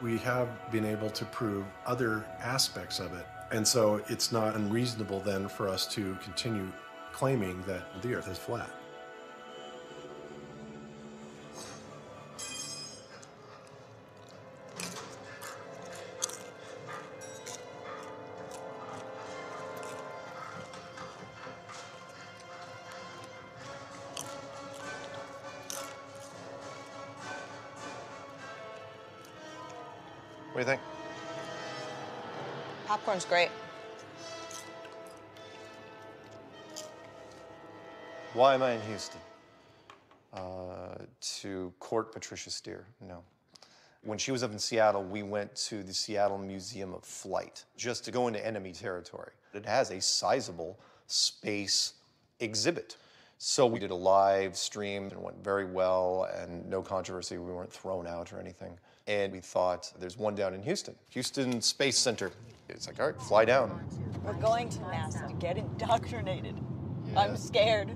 We have been able to prove other aspects of it, and so it's not unreasonable then for us to continue claiming that the Earth is flat. What do you think? Popcorn's great. Why am I in Houston? To court Patricia Steere, no. When she was up in Seattle, we went to the Seattle Museum of Flight just to go into enemy territory. It has a sizable space exhibit. So we did a live stream and it went very well and no controversy. We weren't thrown out or anything. And we thought, there's one down in Houston, Houston Space Center. It's like, all right, fly down. We're going to NASA to get indoctrinated. Yeah. I'm scared.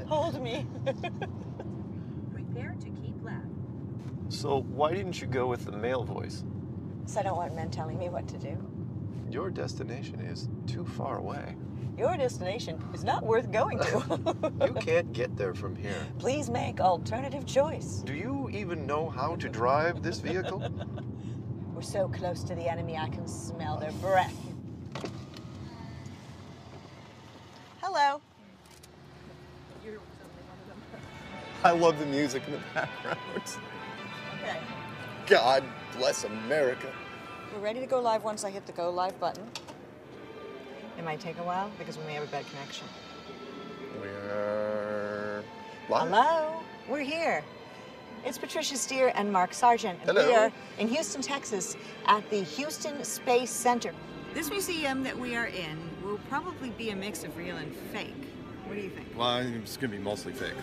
Hold me. Prepare to keep laughing. So why didn't you go with the male voice? So I don't want men telling me what to do. Your destination is too far away. Your destination is not worth going to. You can't get there from here. Please make alternative choice. Do you even know how to drive this vehicle? We're so close to the enemy, I can smell their breath. Hello. I love the music in the background. Okay. God bless America. We're ready to go live once I hit the go live button. It might take a while because we may have a bad connection. We're live. Hello, we're here. It's Patricia Steere and Mark Sargent. And hello. We are in Houston, Texas at the Houston Space Center. This museum that we are in will probably be a mix of real and fake. What do you think? Well, it's going to be mostly fake.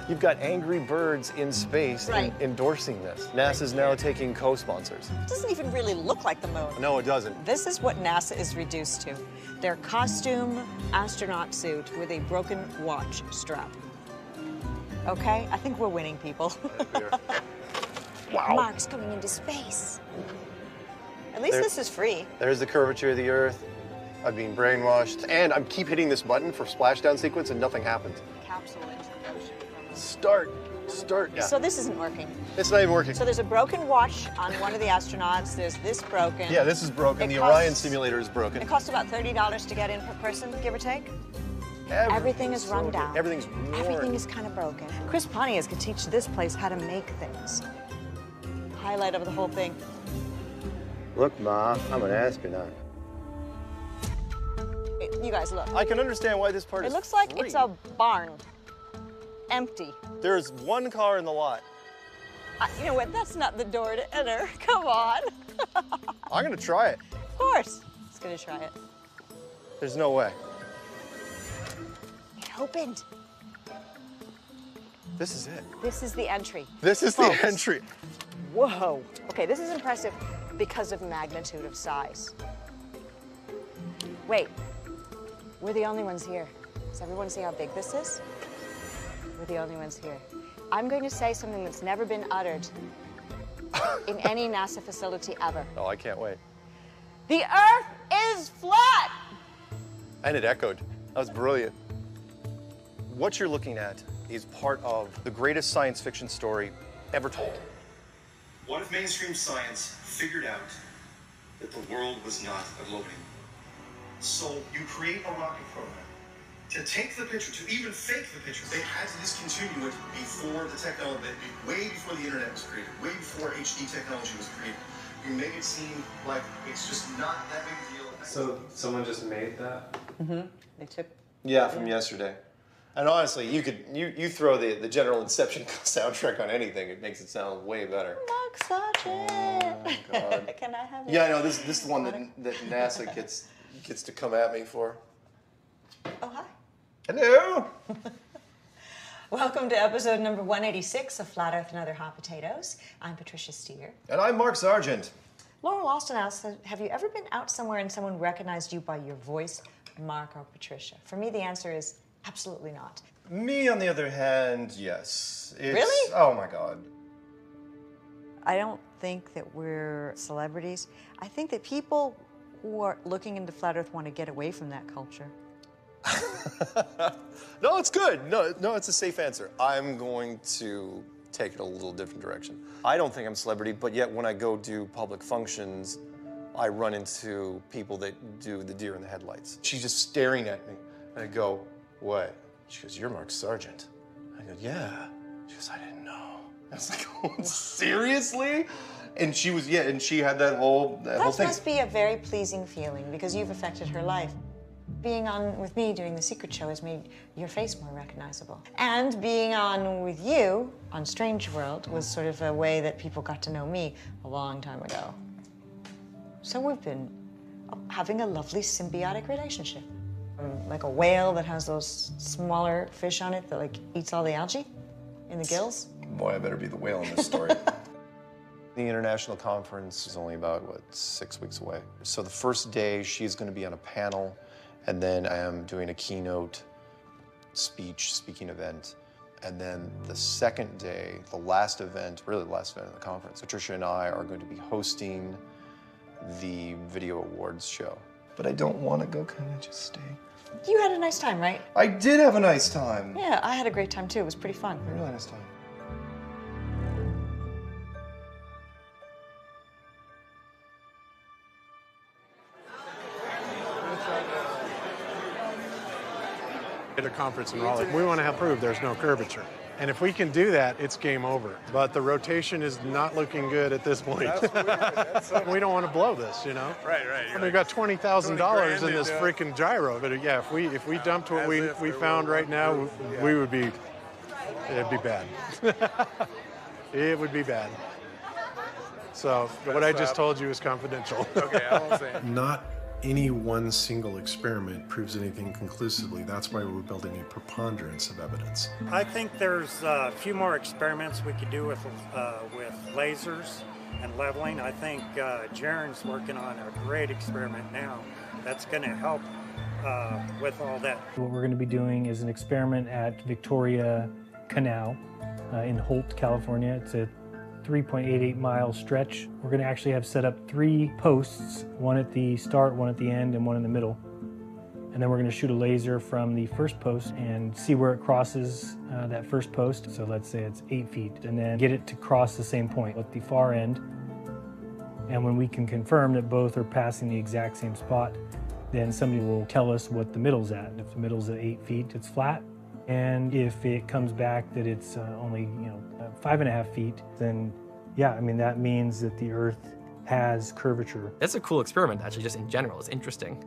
You've got Angry Birds in space endorsing this. NASA's now taking co-sponsors. It doesn't even really look like the moon. No, it doesn't. This is what NASA is reduced to. Their costume astronaut suit with a broken watch strap. Okay? I think we're winning, people. Wow. Mark's going into space. At least this is free. There's the curvature of the Earth. I've been brainwashed. And I keep hitting this button for splashdown sequence and nothing happens. Capsule into the ocean. Start. Yeah. So this isn't working. It's not even working. So there's a broken watch on one of the astronauts. There's this broken. Yeah, this is broken. The Orion simulator is broken. It costs about $30 to get in per person, give or take. Everything is run down. Everything's worn. Everything is kind of broken. Chris Pontius could teach this place how to make things. Highlight of the whole thing. Look, Ma, I'm an astronaut. You guys look. I can understand why this part is It looks like free. it's a barn. Empty. There's one car in the lot. You know what? That's not the door to enter. Come on. I'm going to try it. Of course. It's going to try it. There's no way. It opened. This is it. This is the entry. This is the entry. Whoa. Okay, this is impressive because of magnitude of size. Wait. We're the only ones here. Does everyone see how big this is? We're the only ones here. I'm going to say something that's never been uttered in any NASA facility ever. Oh, I can't wait. The Earth is flat! And it echoed. That was brilliant. What you're looking at is part of the greatest science fiction story ever told. What if mainstream science figured out that the world was not a globe? So you create a rocket program to take the picture, to even fake the picture, they had to discontinue it before the technology, way before the internet was created, way before HD technology was created. You make it seem like it's just not that big a deal. So someone just made that? Mm-hmm. They took. Yeah, from yesterday. And honestly, you throw the General Inception soundtrack on anything, it makes it sound way better. Mark Sargent. Oh, God. Can I have? Yeah, I know. This is the one that NASA gets to come at me for. Oh, hi. Hello. Welcome to episode number 186 of Flat Earth and Other Hot Potatoes. I'm Patricia Steer. And I'm Mark Sargent. Laura Lawson asks, have you ever been out somewhere and someone recognized you by your voice, Mark or Patricia? For me, the answer is absolutely not. Me, on the other hand, yes. Really? Oh, my God. I don't think that we're celebrities. I think that people who are looking into Flat Earth want to get away from that culture. No, it's good. No, it's a safe answer. I'm going to take it a little different direction. I don't think I'm a celebrity, but yet when I go do public functions, I run into people that do the deer in the headlights. She's just staring at me, and I go, what? She goes, you're Mark Sargent. I go, yeah. She goes, I didn't know. I was like, oh, seriously? And she was, yeah, and she had that whole thing. That must be a very pleasing feeling because you've affected her life. Being on with me doing The Secret Show has made your face more recognizable. And being on with you on Strange World was sort of a way that people got to know me a long time ago. So we've been having a lovely symbiotic relationship. Like a whale that has those smaller fish on it that like eats all the algae in the gills. Boy, I better be the whale in this story. The international conference is only about, 6 weeks away. So the first day, she's going to be on a panel, and then I am doing a keynote speaking event. And then the second day, the last event, really the last event of the conference, Patricia and I are going to be hosting the Video Awards show. But I don't want to go, can I just stay? You had a nice time, right? I did have a nice time. Yeah, I had a great time too. It was pretty fun. A really nice time. At a conference in Raleigh, we want to have proof there's no curvature. And if we can do that, it's game over. But the rotation is not looking good at this point. We don't want to blow this, you know? Right. I mean, we got $20,000 in this freaking gyro. But yeah, if we dumped what we found right now, we would be, it'd be bad. It would be bad. So what I just told you is confidential. Okay, I won't say it. Not any one single experiment proves anything conclusively. That's why we're building a preponderance of evidence. I think there's a few more experiments we could do with lasers and leveling. I think Jaren's working on a great experiment now that's going to help with all that. What we're going to be doing is an experiment at Victoria Canal in Holt, California. It's a 3.88 mile stretch. We're going to actually have set up 3 posts, one at the start, one at the end, and one in the middle. And then we're going to shoot a laser from the first post and see where it crosses that first post. So let's say it's 8 feet, and then get it to cross the same point at the far end. And when we can confirm that both are passing the exact same spot, then somebody will tell us what the middle's at. If the middle's at 8 feet, it's flat. And if it comes back that it's only 5.5 feet, then yeah, I mean that means that the Earth has curvature. That's a cool experiment, actually, just in general. It's interesting.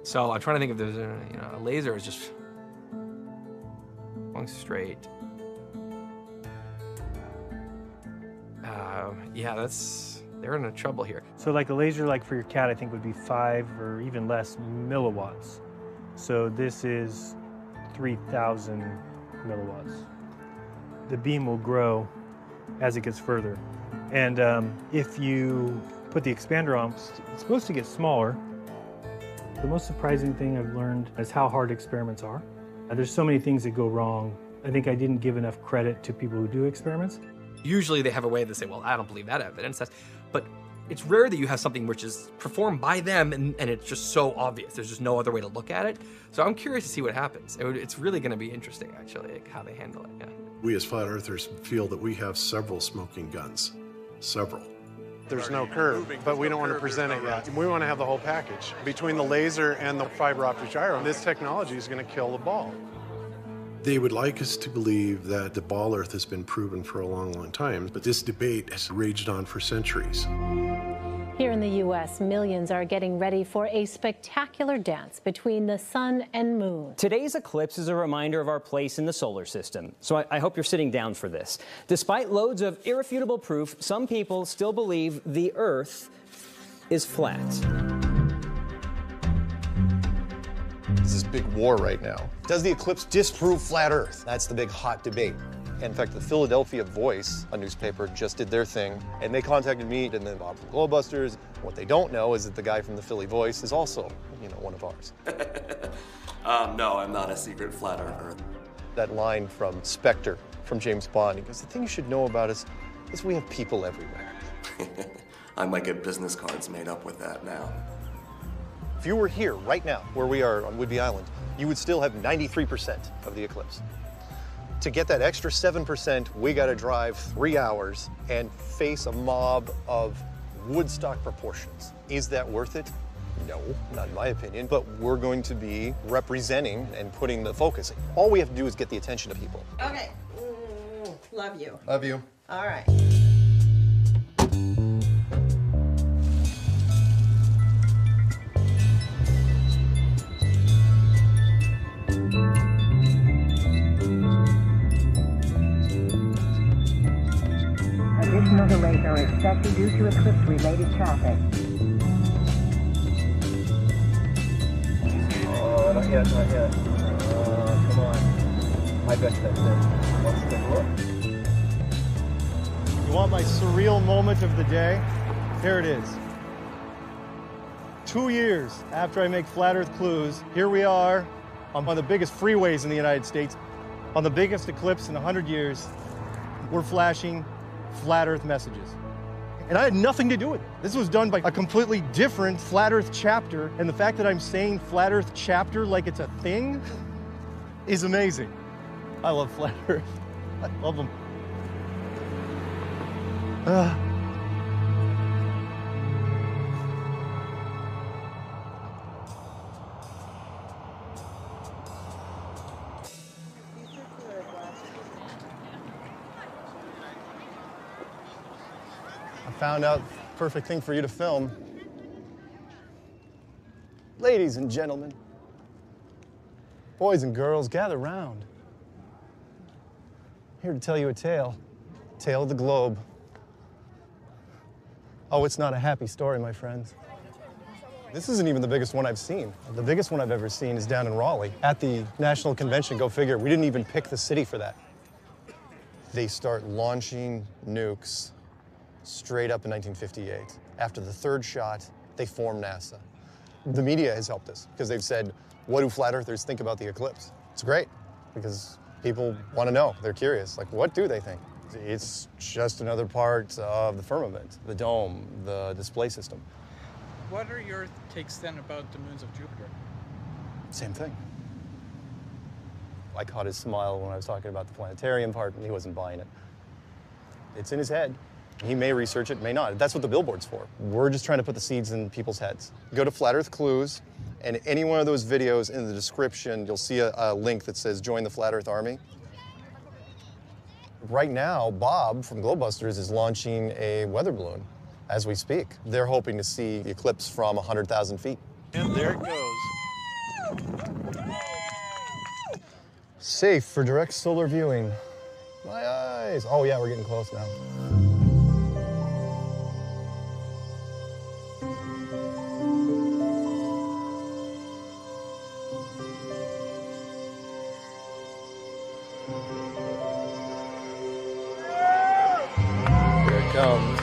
So I'm trying to think if there's a laser is just going straight. Yeah, they're in trouble here. So like a laser, like for your cat, I think would be 5 or even less milliwatts. So this is 3,000 milliwatts. The beam will grow as it gets further. And if you put the expander on, it's supposed to get smaller. The most surprising thing I've learned is how hard experiments are. There's so many things that go wrong. I think I didn't give enough credit to people who do experiments. Usually they have a way to say, well, I don't believe that evidence. But it's rare that you have something which is performed by them and it's just so obvious. There's just no other way to look at it. So I'm curious to see what happens. It's really going to be interesting, actually, like how they handle it. Yeah. We as flat earthers feel that we have several smoking guns. Several. There's no curve, but we don't want to present it yet. We want to have the whole package. Between the laser and the fiber optic gyro, this technology is going to kill the ball. They would like us to believe that the ball Earth has been proven for a long, long time, but this debate has raged on for centuries. Here in the U.S., millions are getting ready for a spectacular dance between the sun and moon. Today's eclipse is a reminder of our place in the solar system, so I hope you're sitting down for this. Despite loads of irrefutable proof, some people still believe the Earth is flat. There's this big war right now. Does the eclipse disprove flat Earth? That's the big hot debate. In fact, the Philadelphia Voice, a newspaper, just did their thing, and they contacted me and then Bob from Globebusters. What they don't know is that the guy from the Philly Voice is also, one of ours. No, I'm not a secret flat earther. That line from Spectre, from James Bond, he goes, the thing you should know about us is we have people everywhere. I might get business cards made up with that now. If you were here right now, where we are on Whidbey Island, you would still have 93% of the eclipse. To get that extra 7%, we got to drive 3 hours and face a mob of Woodstock proportions. Is that worth it? No, not in my opinion, but we're going to be representing and putting the focus. All we have to do is get the attention of people. Okay. Love you. Love you. All right. Additional delays are expected due to eclipse-related traffic. Oh, not yet, not yet. Come on. I bet that's it. What's the look? You want my surreal moment of the day? Here it is. 2 years after I make Flat Earth Clues, here we are on one of the biggest freeways in the United States, on the biggest eclipse in 100 years. We're flashing Flat Earth messages. And I had nothing to do with it. This was done by a completely different Flat Earth chapter, and the fact that I'm saying Flat Earth chapter like it's a thing is amazing. I love Flat Earth. I love them. Found out perfect thing for you to film. Ladies and gentlemen, boys and girls, gather round. Here to tell you a tale of the globe. Oh, it's not a happy story, my friends. This isn't even the biggest one I've seen. The biggest one I've ever seen is down in Raleigh at the National Convention. Go figure, we didn't even pick the city for that. They start launching nukes straight up in 1958. After the third shot, they formed NASA. The media has helped us because they've said, what do flat earthers think about the eclipse? It's great because people want to know. They're curious. Like, what do they think? It's just another part of the firmament, the dome, the display system. What are your takes then about the moons of Jupiter? Same thing. I caught his smile when I was talking about the planetarium part, and he wasn't buying it. It's in his head. He may research it, may not. That's what the billboard's for. We're just trying to put the seeds in people's heads. Go to Flat Earth Clues, and any one of those videos in the description, you'll see a link that says Join the Flat Earth Army. Right now, Bob from Globebusters is launching a weather balloon as we speak. They're hoping to see the eclipse from 100,000 feet. And there it goes. Safe for direct solar viewing. My eyes. Oh yeah, we're getting close now. Here it comes.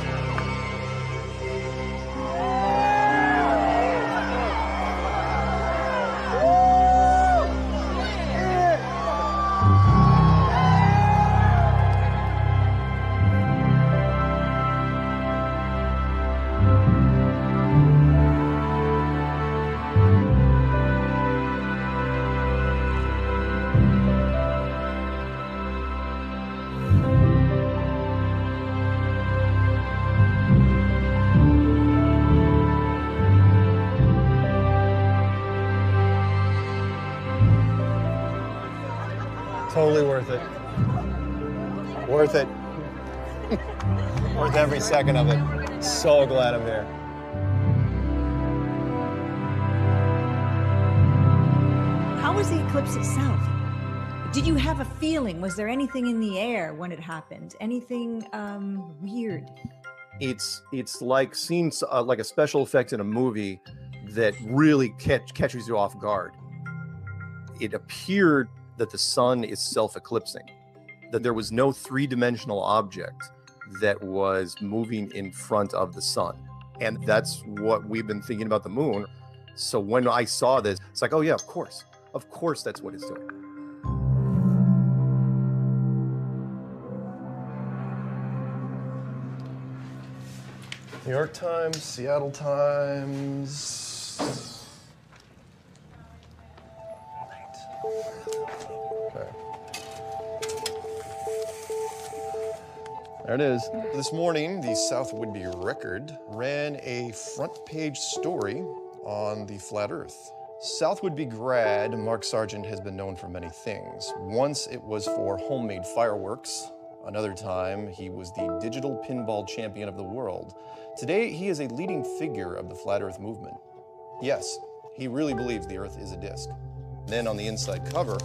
Totally worth it. Worth it. Worth every second of it. So glad I'm here. How was the eclipse itself? Did you have a feeling? Was there anything in the air when it happened? Anything weird? It's like seeing like a special effect in a movie that really catches you off guard. It appeared that the sun is self-eclipsing, that there was no three-dimensional object that was moving in front of the sun. And that's what we've been thinking about the moon. So when I saw this, it's like, oh yeah, of course that's what it's doing. New York Times, Seattle Times. Okay. There it is. This morning, the South Whitby Record ran a front-page story on the flat Earth. South Whitby grad Mark Sargent has been known for many things. Once it was for homemade fireworks. Another time, he was the digital pinball champion of the world. Today, he is a leading figure of the flat Earth movement. Yes, he really believes the Earth is a disc. Then on the inside cover,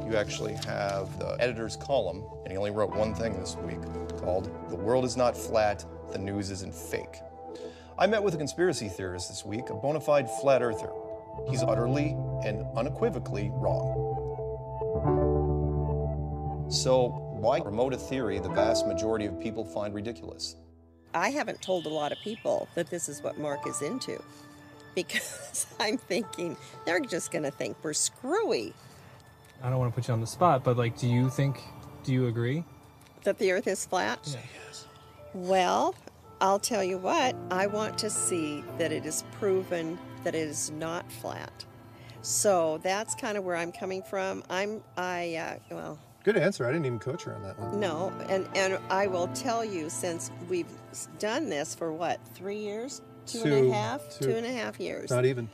you actually have the editor's column, and he only wrote one thing this week called, "The world is not flat, the news isn't fake." I met with a conspiracy theorist this week, a bona fide flat earther. He's utterly and unequivocally wrong. So why promote a theory the vast majority of people find ridiculous? I haven't told a lot of people that this is what Mark is into, because I'm thinking they're just going to think we're screwy. I don't want to put you on the spot, but like, do you agree? That the Earth is flat? Yeah. Well, I'll tell you what, I want to see that it is proven that it is not flat. So that's kind of where I'm coming from. Well... Good answer. I didn't even coach her on that one. No, and I will tell you, since we've done this for what, 3 years? Two and a half years. Not even.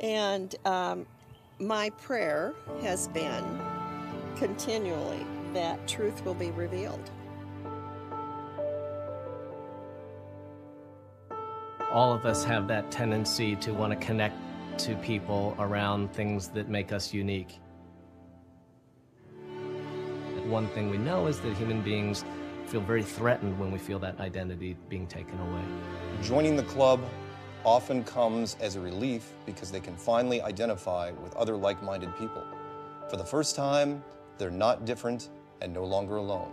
And my prayer has been continually that truth will be revealed. All of us have that tendency to want to connect to people around things that make us unique. One thing we know is that human beings feel very threatened when we feel that identity being taken away. Joining the club often comes as a relief because they can finally identify with other like-minded people. For the first time, they're not different and no longer alone.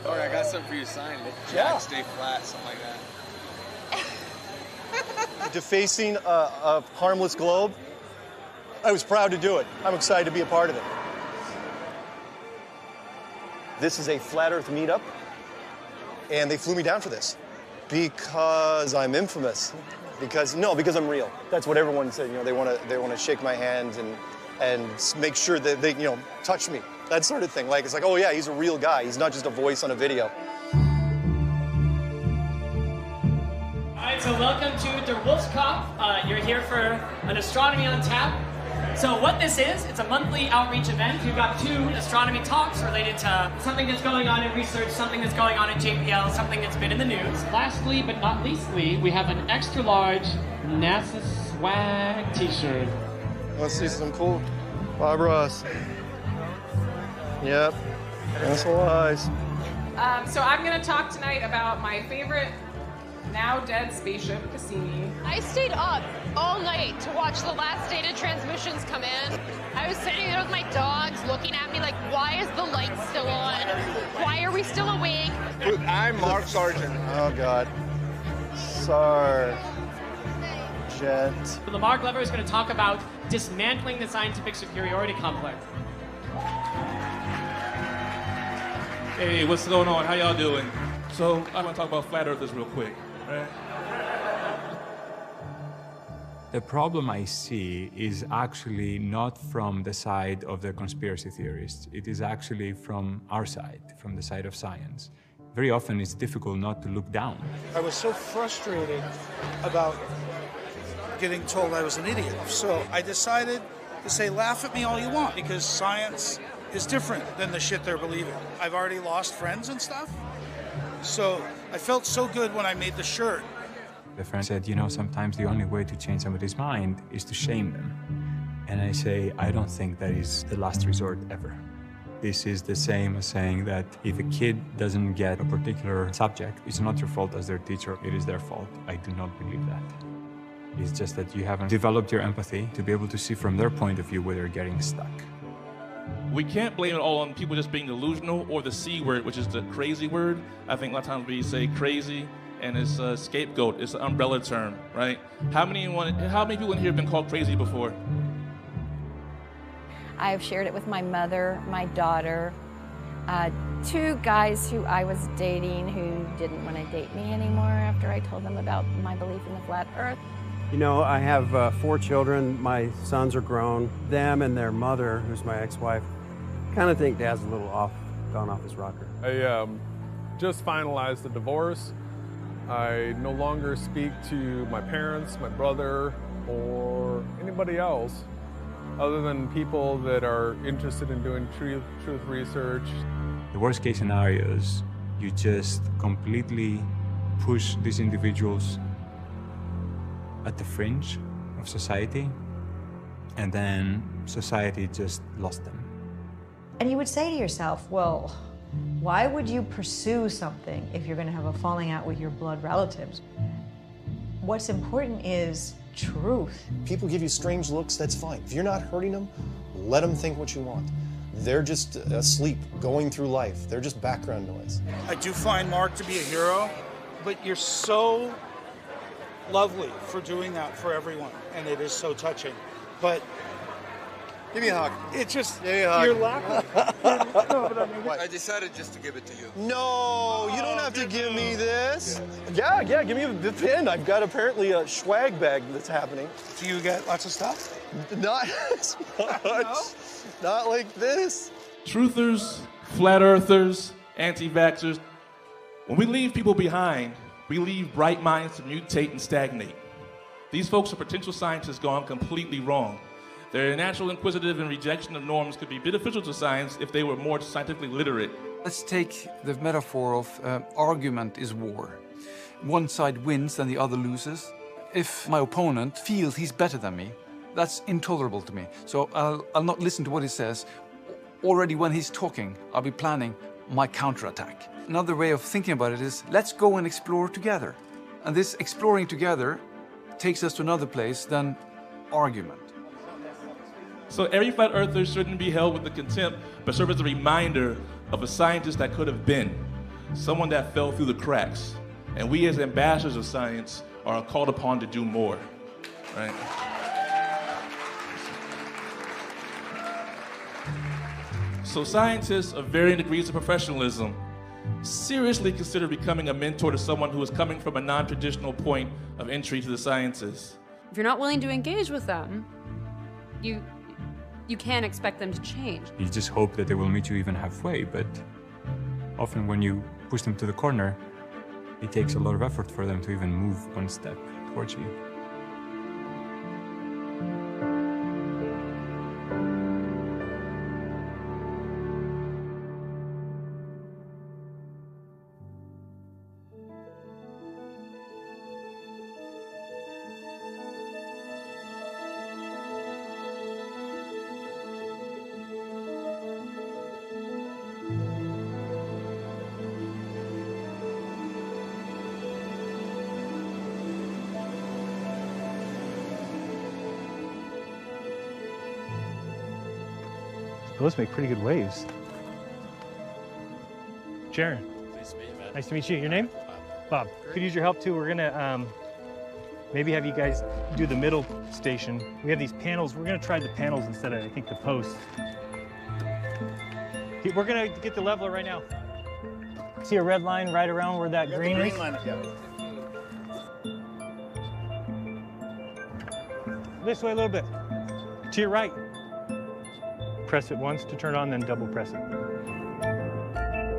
Sorry, I got something for you to sign. Jack, stay flat, something like that. Defacing a harmless globe. I was proud to do it. I'm excited to be a part of it. This is a flat Earth meetup, and they flew me down for this because I'm infamous. Because I'm real. That's what everyone said. You know, they want to shake my hand and make sure that they touch me. That sort of thing. Like, it's like, oh yeah, he's a real guy. He's not just a voice on a video. All right, so welcome to Der Wolfskopf. You're here for an Astronomy on Tap. So what this is, it's a monthly outreach event. We've got 2 astronomy talks related to something that's going on in research, something that's going on in JPL, something that's been in the news. Lastly, but not leastly, we have an extra large NASA swag t-shirt. Let's see some cool Bob Ross. Yep, that's lies. So I'm going to talk tonight about my favorite now dead spaceship, Cassini. I stayed up all night to watch the last data transmissions come in. I was sitting there with my dogs looking at me like, why is the light still on? Why are we still awake? I'm Mark Sargent. Oh, God. Sargent. Lamar Glover is going to talk about dismantling the scientific superiority complex. Hey, what's going on? How y'all doing? So I want to talk about flat earthers real quick, right? The problem I see is actually not from the side of the conspiracy theorists. It is actually from our side, from the side of science. very often it's difficult not to look down. I was so frustrated about getting told I was an idiot. So I decided to say, laugh at me all you want, because science is different than the shit they're believing. I've already lost friends and stuff. So I felt so good when I made the shirt. The friend said, you know, sometimes the only way to change somebody's mind is to shame them. And I say, I don't think that is the last resort ever. This is the same as saying that if a kid doesn't get a particular subject, it's not your fault as their teacher, it is their fault. I do not believe that. It's just that you haven't developed your empathy to be able to see from their point of view where they're getting stuck. We can't blame it all on people just being delusional or the C word, which is the crazy word. I think a lot of times we say crazy, and it's a scapegoat, it's an umbrella term, right? How many people in here have been called crazy before? I've shared it with my mother, my daughter, 2 guys who I was dating who didn't want to date me anymore after I told them about my belief in the flat earth. You know, I have 4 children. My sons are grown. Them and their mother, who's my ex-wife, kind of think Dad's a little gone off his rocker. I just finalized the divorce. I no longer speak to my parents, my brother, or anybody else other than people that are interested in doing truth research. The worst case scenarios, you just completely push these individuals at the fringe of society, and then society just lost them. And you would say to yourself, well, why would you pursue something if you're going to have a falling out with your blood relatives? What's important is truth. People give you strange looks, that's fine. If you're not hurting them, let them think what you want. They're just asleep, going through life. They're just background noise. I do find Mark to be a hero, but you're so lovely for doing that for everyone, and it is so touching. But give me a hug. It just, give me a hug. You're laughing. No, but I mean, I decided just to give it to you. No, you don't have to give me this. Yeah, give me the pin. I've got apparently a swag bag that's happening. Do you get lots of stuff? Not as much. No? Not like this. Truthers, flat earthers, anti-vaxxers. When we leave people behind, we leave bright minds to mutate and stagnate. These folks are potential scientists gone completely wrong. Their natural inquisitive and rejection of norms could be beneficial to science if they were more scientifically literate. Let's take the metaphor of argument is war. One side wins and the other loses. If my opponent feels he's better than me, that's intolerable to me. So I'll not listen to what he says. Already when he's talking, I'll be planning my counterattack. Another way of thinking about it is, let's go and explore together. And this exploring together takes us to another place than argument. So every flat earther shouldn't be held with the contempt, but serve as a reminder of a scientist that could have been, someone that fell through the cracks. And we as ambassadors of science are called upon to do more, right? So scientists of varying degrees of professionalism seriously consider becoming a mentor to someone who is coming from a non-traditional point of entry to the sciences. If you're not willing to engage with them, you can't expect them to change. You just hope that they will meet you even halfway, but often when you push them to the corner, it takes a lot of effort for them to even move one step towards you. Those make pretty good waves. Sharon. Nice to meet you, man. Nice to meet you. Your name? Bob. Could use your help too. We're gonna maybe have you guys do the middle station. We have these panels. We're gonna try the panels instead of, I think, the posts. We're gonna get the leveler right now. See a red line right around where that green is? Line, yeah. This way a little bit. To your right. Press it once to turn on, then double press it.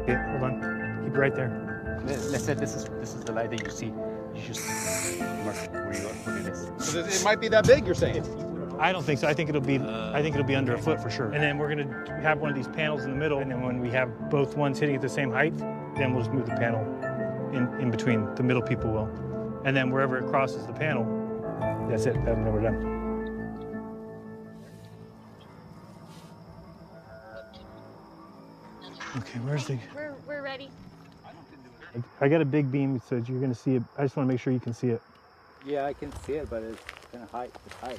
Yeah, hold on. Keep it right there. let's say this is the light that you see. You just mark where you are, what it is. So it might be that big, you're saying? I don't think so. I think it'll be under a foot for sure. And then we're gonna have one of these panels in the middle, and then when we have both ones hitting at the same height, then we'll just move the panel in between. The middle people will. And then wherever it crosses the panel, that's it. Then we're done. Okay, where's the... We're ready. I got a big beam, so you're gonna see it. I just wanna make sure you can see it. Yeah, I can see it, but it's kind of high. It's high.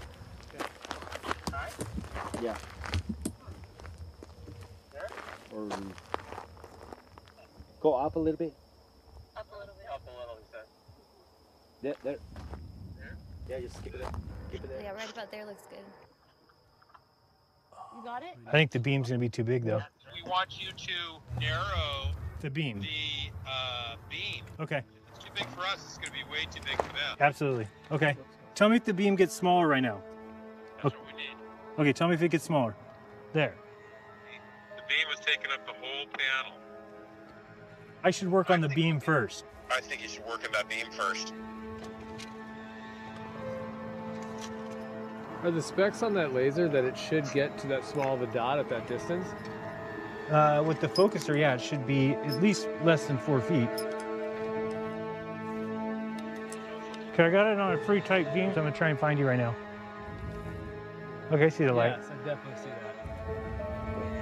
Yeah. There? Or go up a little bit. Up a little bit. Up a little, he said. There. There? Yeah, just keep it up. Keep it there. Yeah, right about there looks good. You got it? I think the beam's gonna be too big, though. We want you to narrow the beam. Beam. Okay. If it's too big for us, it's going to be way too big for them. Absolutely. Okay. Tell me if the beam gets smaller right now. That's what we need. Okay, tell me if it gets smaller. There. The beam is taking up the whole panel. I should work on the beam first. I think you should work on that beam first. Are the specs on that laser that it should get to that small of a dot at that distance? With the focuser, yeah, it should be at least less than 4 feet. Okay, I got it on a pretty tight beam, so I'm gonna try and find you right now. Okay, I see the light. Yes, I definitely see that.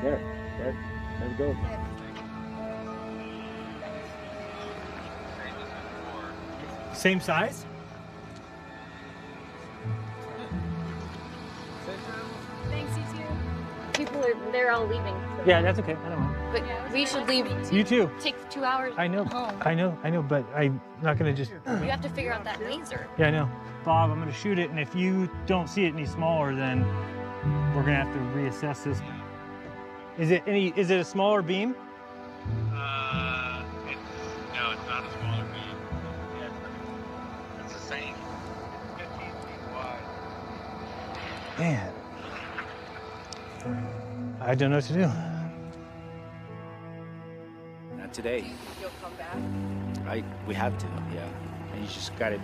There we go. Same size? Thanks, you too. They're all leaving. So. Yeah, that's okay. I don't mind. But we should leave. You too. Take 2 hours. I know. Home. I know, but I'm not gonna just... You have to figure out that laser. Yeah, I know. Bob, I'm gonna shoot it, and if you don't see it any smaller, then we're gonna have to reassess this. Is it a smaller beam? No, it's not a smaller beam. It's the same. It's 15 feet wide. Man. I don't know what to do. Not today. You'll come back? We have to, yeah. And you just gotta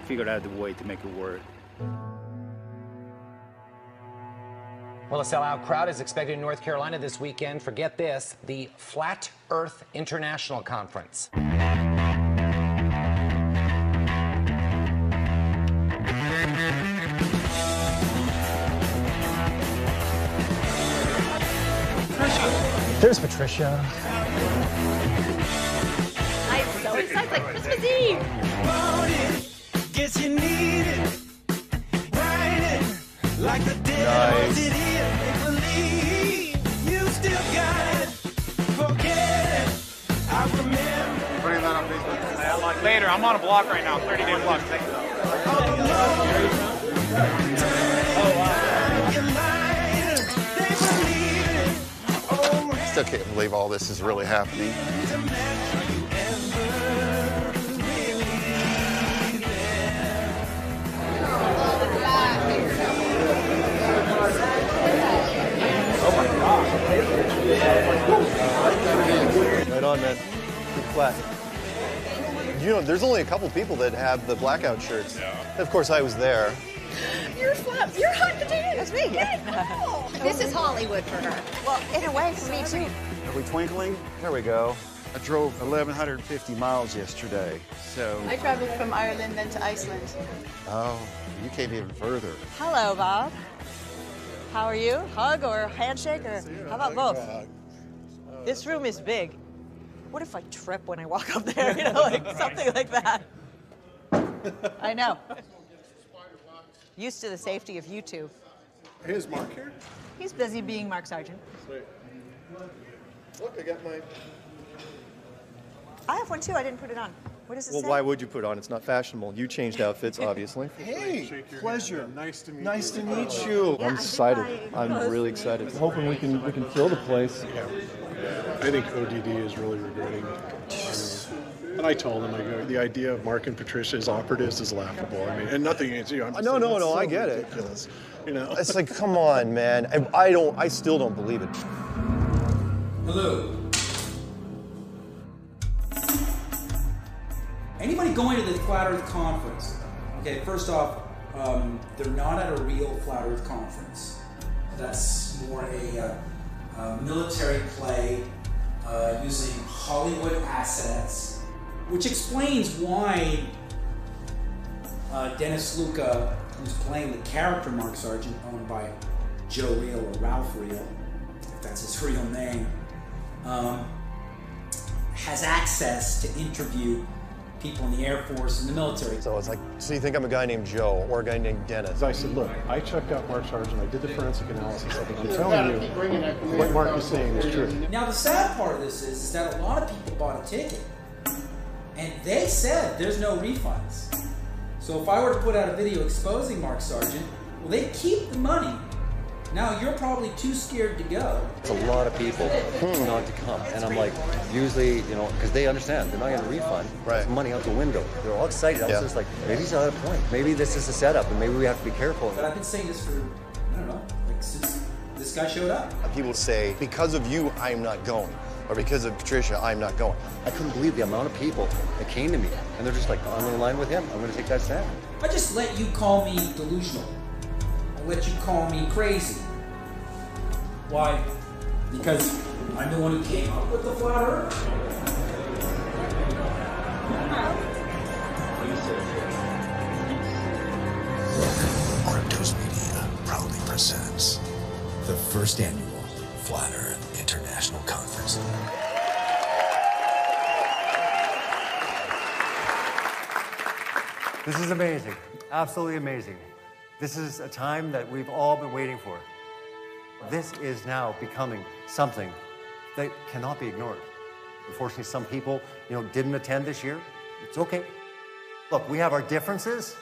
figure out the way to make it work. Well, a sellout crowd is expected in North Carolina this weekend for, get this, the Flat Earth International Conference. There's Patricia. I'm so excited. It's like Christmas Eve. Guess you need it. Write it like the devil's it is. Make believe you still got it. Forget it. I remember. Putting that on Facebook. Later, I'm on a block right now, 30-day block. Still can't believe all this is really happening. Right on, man. Good Plat. You know, there's only a couple people that have the blackout shirts. Yeah. Of course, I was there. You're hot potato. That's me. Yeah, this is Hollywood for her. Well, in a way, for me too. Are we twinkling? There we go. I drove 1,150 miles yesterday, so... I traveled from Ireland then to Iceland. Oh, you came even further. Hello, Bob. How are you? Hug or handshake or how about both? This room is big. What if I trip when I walk up there? You know, like something like that. I know. Used to the safety of you two. Hey, is Mark here? He's busy being Mark Sargent. Sweet. Look, I got my... I have one too. I didn't put it on. What does it Well, say? why would you put it on? It's not fashionable. You changed outfits, obviously. Hey, pleasure. Nice to meet you. Nice to meet you. I'm excited. I'm really excited. Hoping we can fill the place. I think ODD is really regretting. And I told him, I go, the idea of Mark and Patricia as operatives is laughable. I mean, and nothing against you. I'm just saying, that's so I get it. ridiculous. You know, It's like, come on, man. I still don't believe it. Hello. Anybody going to the Flat Earth Conference? Okay, first off, they're not at a real Flat Earth Conference. That's more a military play using Hollywood assets, which explains why Dennis Luca, who's playing the character Mark Sargent, owned by Joe Reel or Ralph Reel, if that's his real name, has access to interview people in the Air Force and the military. So it's like, so you think I'm a guy named Joe or a guy named Dennis? I said, look, I checked out Mark Sargent, I did the forensic analysis of it. I'm telling you, what Mark is saying is true. Now the sad part of this is that a lot of people bought a ticket, and they said there's no refunds. So if I were to put out a video exposing Mark Sargent, well, they keep the money. Now you're probably too scared to go. It's a lot of people not to come, and I'm like, usually, you know, because they understand they're not going to refund. Right. It's money out the window. They're all excited. I was just like, maybe he's got a point. Maybe this is a setup, and maybe we have to be careful. But I've been saying this for, I don't know, like since this guy showed up. People say, because of you, I'm not going. Or because of Patricia, I'm not going. I couldn't believe the amount of people that came to me, and they're just like, I'm in line with him. I'm going to take that stand. I just let you call me delusional. I let you call me crazy. Why? Because I'm the one who came up with the flat Earth. Cryptos Media proudly presents the first annual Flat Earth International Conference. This is amazing, absolutely amazing. This is a time that we've all been waiting for. This is now becoming something that cannot be ignored. Unfortunately, some people, didn't attend this year. It's okay. Look, we have our differences.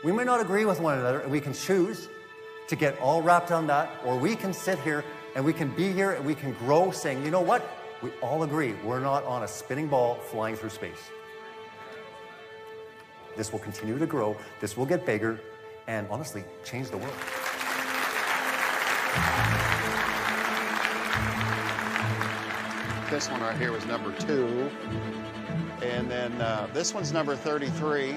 We may not agree with one another, and we can choose to get all wrapped on that, or we can sit here and we can be here and we can grow saying, you know what? We all agree we're not on a spinning ball flying through space. This will continue to grow. This will get bigger and honestly change the world. This one right here was number 2. And then this one's number 33.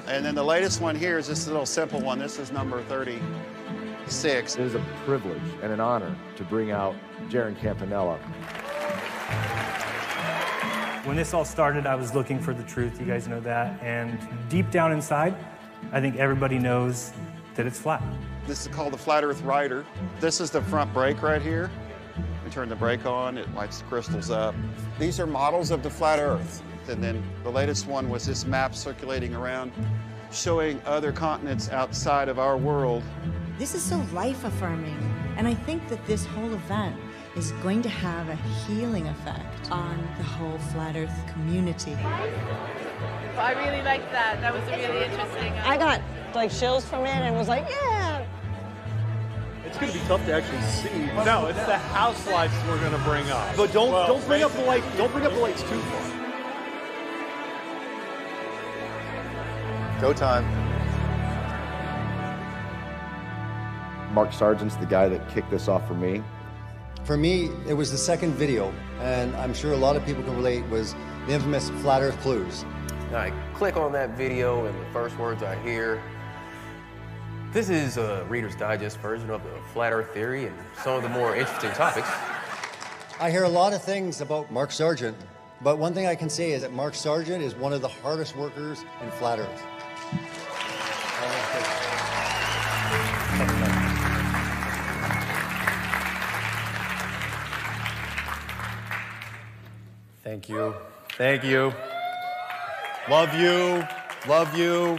And then the latest one here is this little simple one. This is number 36. It is a privilege and an honor to bring out Jaron Campanella. When this all started, I was looking for the truth. You guys know that. And deep down inside, I think everybody knows that it's flat. This is called the Flat Earth Rider. This is the front brake right here. We turn the brake on, it lights the crystals up. These are models of the flat Earth. And then the latest one was this map circulating around, showing other continents outside of our world. This is so life-affirming, and I think that this whole event is going to have a healing effect on the whole Flat Earth community. I really liked that. That was really interesting. I got like chills from it and was like, yeah. It's going to be tough to actually see. No, it's the house lights we're going to bring up. But don't bring up the light. Don't bring up the lights too far. Go time. Mark Sargent's the guy that kicked this off for me. For me, it was the second video, and I'm sure a lot of people can relate, was the infamous Flat Earth Clues. I click on that video, and the first words I hear, this is a Reader's Digest version of the Flat Earth theory and some of the more interesting topics. I hear a lot of things about Mark Sargent, but one thing I can say is that Mark Sargent is one of the hardest workers in Flat Earth. Thank you. Thank you. Love you. Love you.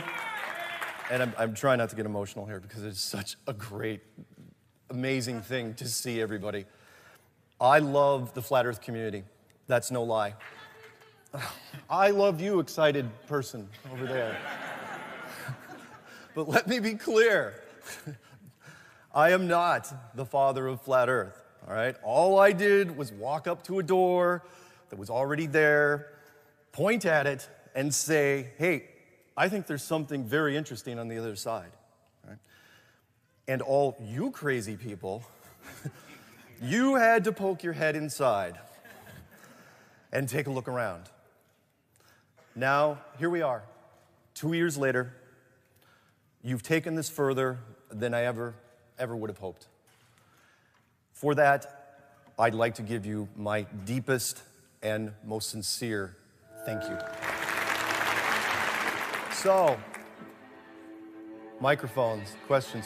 And I'm trying not to get emotional here because it's such a great, amazing thing to see everybody. I love the Flat Earth community. That's no lie. I love you, excited person over there. But let me be clear. I am not the father of Flat Earth, all right? All I did was walk up to a door that was already there, point at it, and say, hey, I think there's something very interesting on the other side. Right? And all you crazy people, you had to poke your head inside and take a look around. Now, here we are, 2 years later. You've taken this further than I ever would have hoped. For that, I'd like to give you my deepest and most sincere thank you. So, microphones, questions.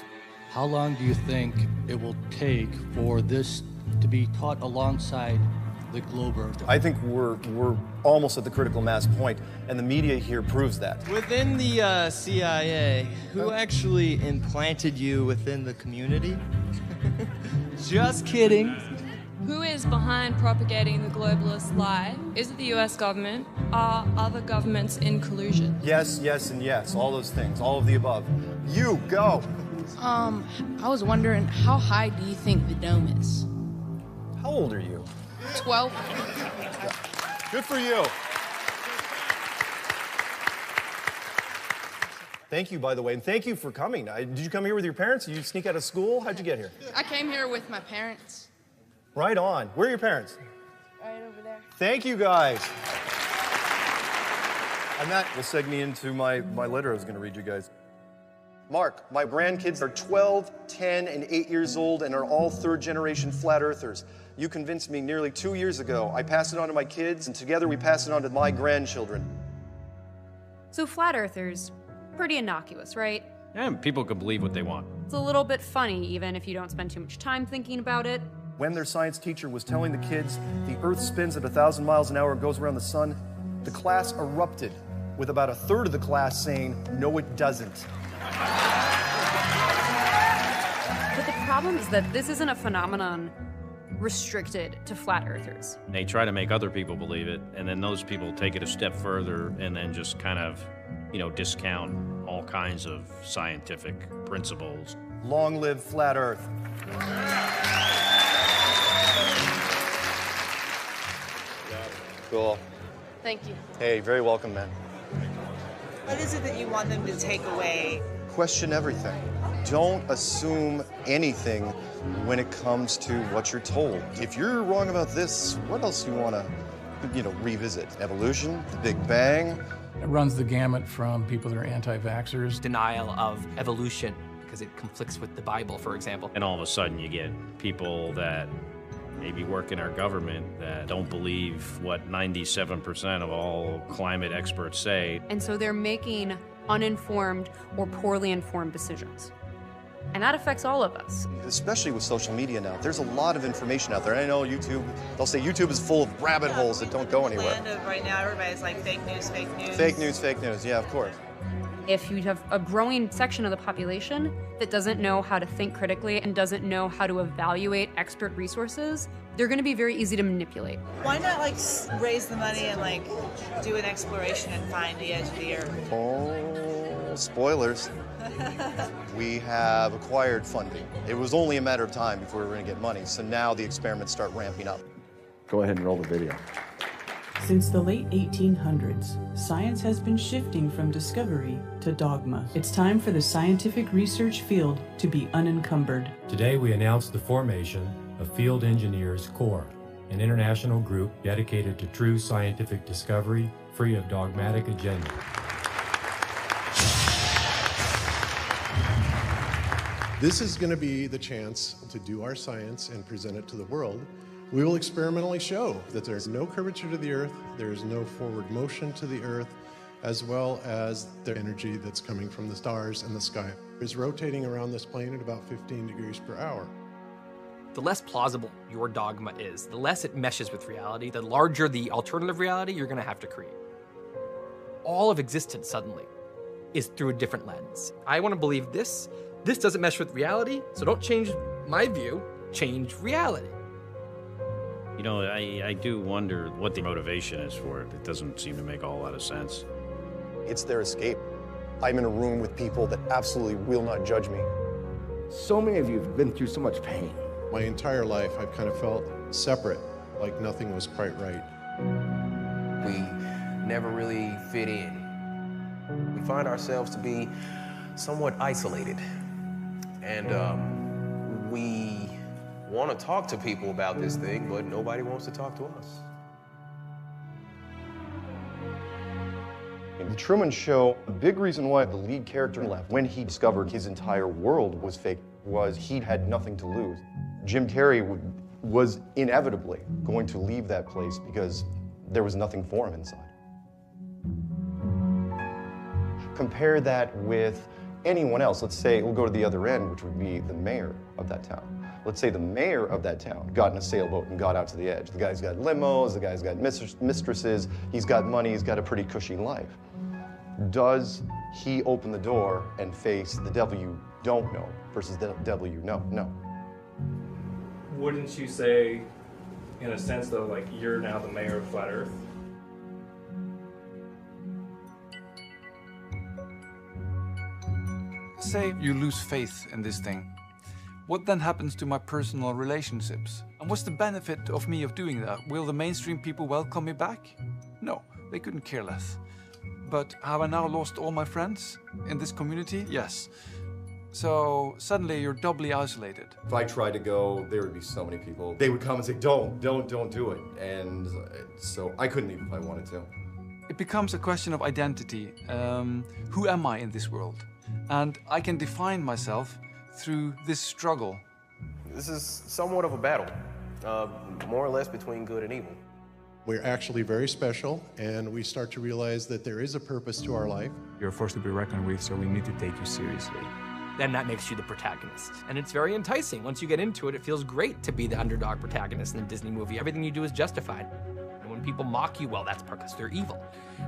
How long do you think it will take for this to be taught alongside the globe Earth? I think we're almost at the critical mass point, and the media here proves that. Within the CIA, who actually implanted you within the community? Just kidding. Who is behind propagating the globalist lie? Is it the US government? Are other governments in collusion? Yes, yes, and yes. All those things. All of the above. You, go! I was wondering, how high do you think the dome is? How old are you? 12. Good for you. Thank you, by the way, and thank you for coming. Did you come here with your parents? Did you sneak out of school? How'd you get here? I came here with my parents. Right on. Where are your parents? Right over there. Thank you, guys. And that will seg me into my letter I was going to read you guys. Mark, my grandkids are 12, 10, and 8 years old and are all third-generation flat earthers. You convinced me nearly 2 years ago. I passed it on to my kids, and together we pass it on to my grandchildren. So flat earthers, pretty innocuous, right? Yeah, people can believe what they want. It's a little bit funny, even if you don't spend too much time thinking about it. When their science teacher was telling the kids the Earth spins at 1,000 miles an hour and goes around the sun, the class erupted, with about a third of the class saying, "No, it doesn't." But the problem is that this isn't a phenomenon restricted to flat earthers. They try to make other people believe it, and then those people take it a step further and then just kind of, discount all kinds of scientific principles. Long live flat Earth. Cool. Thank you. Hey, very welcome, man. What is it that you want them to take away? Question everything. Don't assume anything when it comes to what you're told. If you're wrong about this, what else do you want to, revisit? Evolution? The Big Bang? It runs the gamut from people that are anti-vaxxers. Denial of evolution because it conflicts with the Bible, for example. And all of a sudden you get people that maybe work in our government that don't believe what 97% of all climate experts say. And so they're making uninformed or poorly informed decisions. And that affects all of us. Especially with social media now. There's a lot of information out there. And I know YouTube, they'll say YouTube is full of rabbit holes that don't go anywhere. Land of right now, everybody's like fake news, fake news. Fake news, yeah, of course. If you have a growing section of the population that doesn't know how to think critically and doesn't know how to evaluate expert resources, they're going to be very easy to manipulate. Why not raise the money and do an exploration and find the edge of the earth? Oh, spoilers. We have acquired funding. It was only a matter of time before we were going to get money, so now the experiments start ramping up. Go ahead and roll the video. Since the late 1800s, science has been shifting from discovery to dogma. It's time for the scientific research field to be unencumbered. Today we announce the formation of Field Engineers Corps, an international group dedicated to true scientific discovery, free of dogmatic agenda. This is going to be the chance to do our science and present it to the world. We will experimentally show that there's no curvature to the Earth, there's no forward motion to the Earth, as well as the energy that's coming from the stars and the sky is rotating around this plane at about 15 degrees per hour. The less plausible your dogma is, the less it meshes with reality, the larger the alternative reality you're going to have to create. All of existence suddenly is through a different lens. I want to believe this doesn't mesh with reality, so don't change my view, change reality. I do wonder what the motivation is for it. It doesn't seem to make a whole lot of sense. It's their escape. I'm in a room with people that absolutely will not judge me. So many of you have been through so much pain. My entire life, I've kind of felt separate, like nothing was quite right. We never really fit in. We find ourselves to be somewhat isolated. And we want to talk to people about this thing, but nobody wants to talk to us. In the Truman Show, a big reason why the lead character left when he discovered his entire world was fake was he had nothing to lose. Jim Carrey was inevitably going to leave that place because there was nothing for him inside. Compare that with anyone else. Let's say we'll go to the other end, which would be the mayor of that town. Let's say the mayor of that town got in a sailboat and got out to the edge. The guy's got limos, the guy's got mistresses, he's got money, he's got a pretty cushy life. Does he open the door and face the devil you don't know versus the devil you know? No. Wouldn't you say, in a sense though, like you're now the mayor of Flat Earth? Say you lose faith in this thing. What then happens to my personal relationships? And what's the benefit of me of doing that? Will the mainstream people welcome me back? No, they couldn't care less. But have I now lost all my friends in this community? Yes. So suddenly you're doubly isolated. If I tried to go, there would be so many people. They would come and say, don't do it. And so I couldn't leave if I wanted to. It becomes a question of identity. Who am I in this world? And I can define myself through this struggle. This is somewhat of a battle, more or less between good and evil. We're actually very special, and we start to realize that there is a purpose to our life. You're a force to be reckoned with, so we need to take you seriously. Then that makes you the protagonist. And it's very enticing. Once you get into it, it feels great to be the underdog protagonist in a Disney movie. Everything you do is justified. And when people mock you, well, that's because they're evil.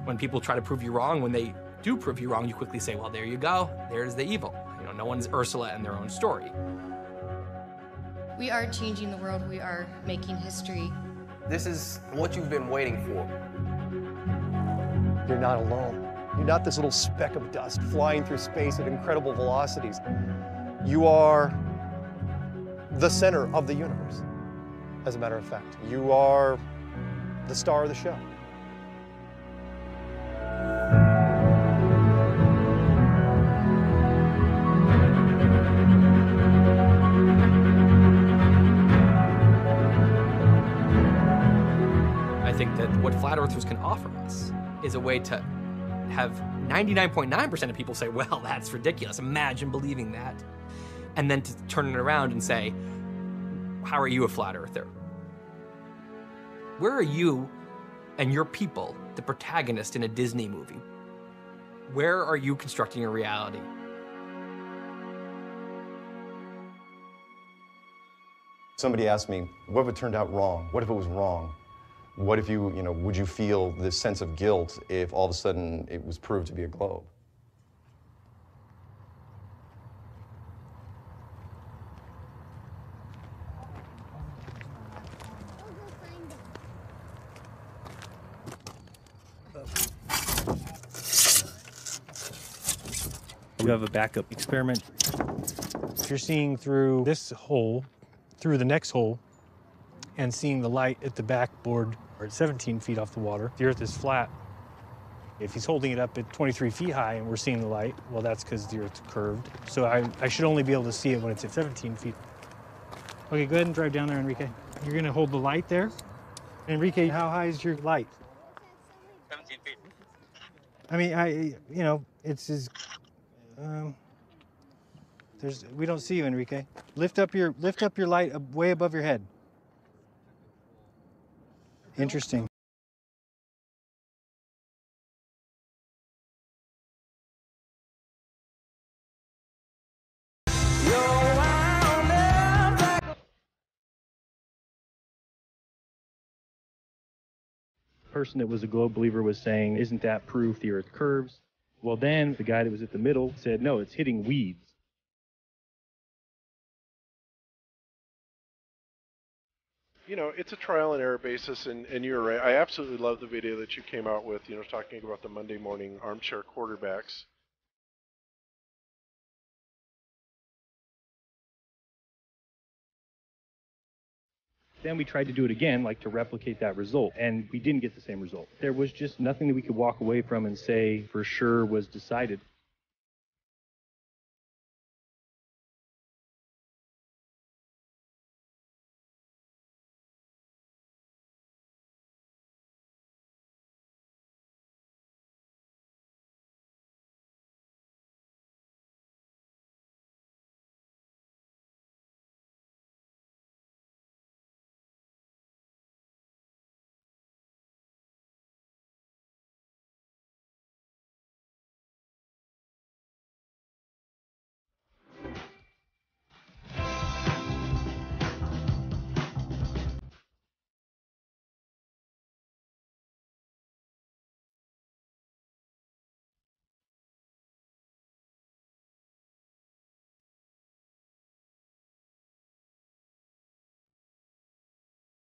When people try to prove you wrong, when they do prove you wrong, you quickly say, well, there you go. There's the evil. You know, no one's Ursula in their own story. We are changing the world. We are making history. This is what you've been waiting for. You're not alone. You're not this little speck of dust flying through space at incredible velocities. You are the center of the universe, as a matter of fact. You are the star of the show. I think that what flat earthers can offer us is a way to have 99.9% of people say, well, that's ridiculous. Imagine believing that. And then to turn it around and say, how are you a flat earther? Where are you and your people the protagonist in a Disney movie? Where are you constructing your reality? Somebody asked me, what if it turned out wrong? What if it was wrong? What if would you feel this sense of guilt if all of a sudden it was proved to be a globe? You have a backup experiment. If you're seeing through this hole, through the next hole, and seeing the light at the backboard or at 17 feet off the water, the Earth is flat. If he's holding it up at 23 feet high and we're seeing the light, well, that's because the Earth's curved. So I should only be able to see it when it's at 17 feet. Okay, go ahead and drive down there, Enrique. You're going to hold the light there. Enrique, how high is your light? 17 feet. I mean, it's as... we don't see you, Enrique. Lift up your light way above your head. Interesting. The person that was a globe believer was saying, isn't that proof the Earth curves? Well, then the guy that was at the middle said, no, it's hitting weeds. It's a trial and error basis, and you're right. I absolutely love the video that you came out with, talking about the Monday morning armchair quarterbacks. Then we tried to do it again, like to replicate that result, and we didn't get the same result. There was just nothing that we could walk away from and say for sure was decided.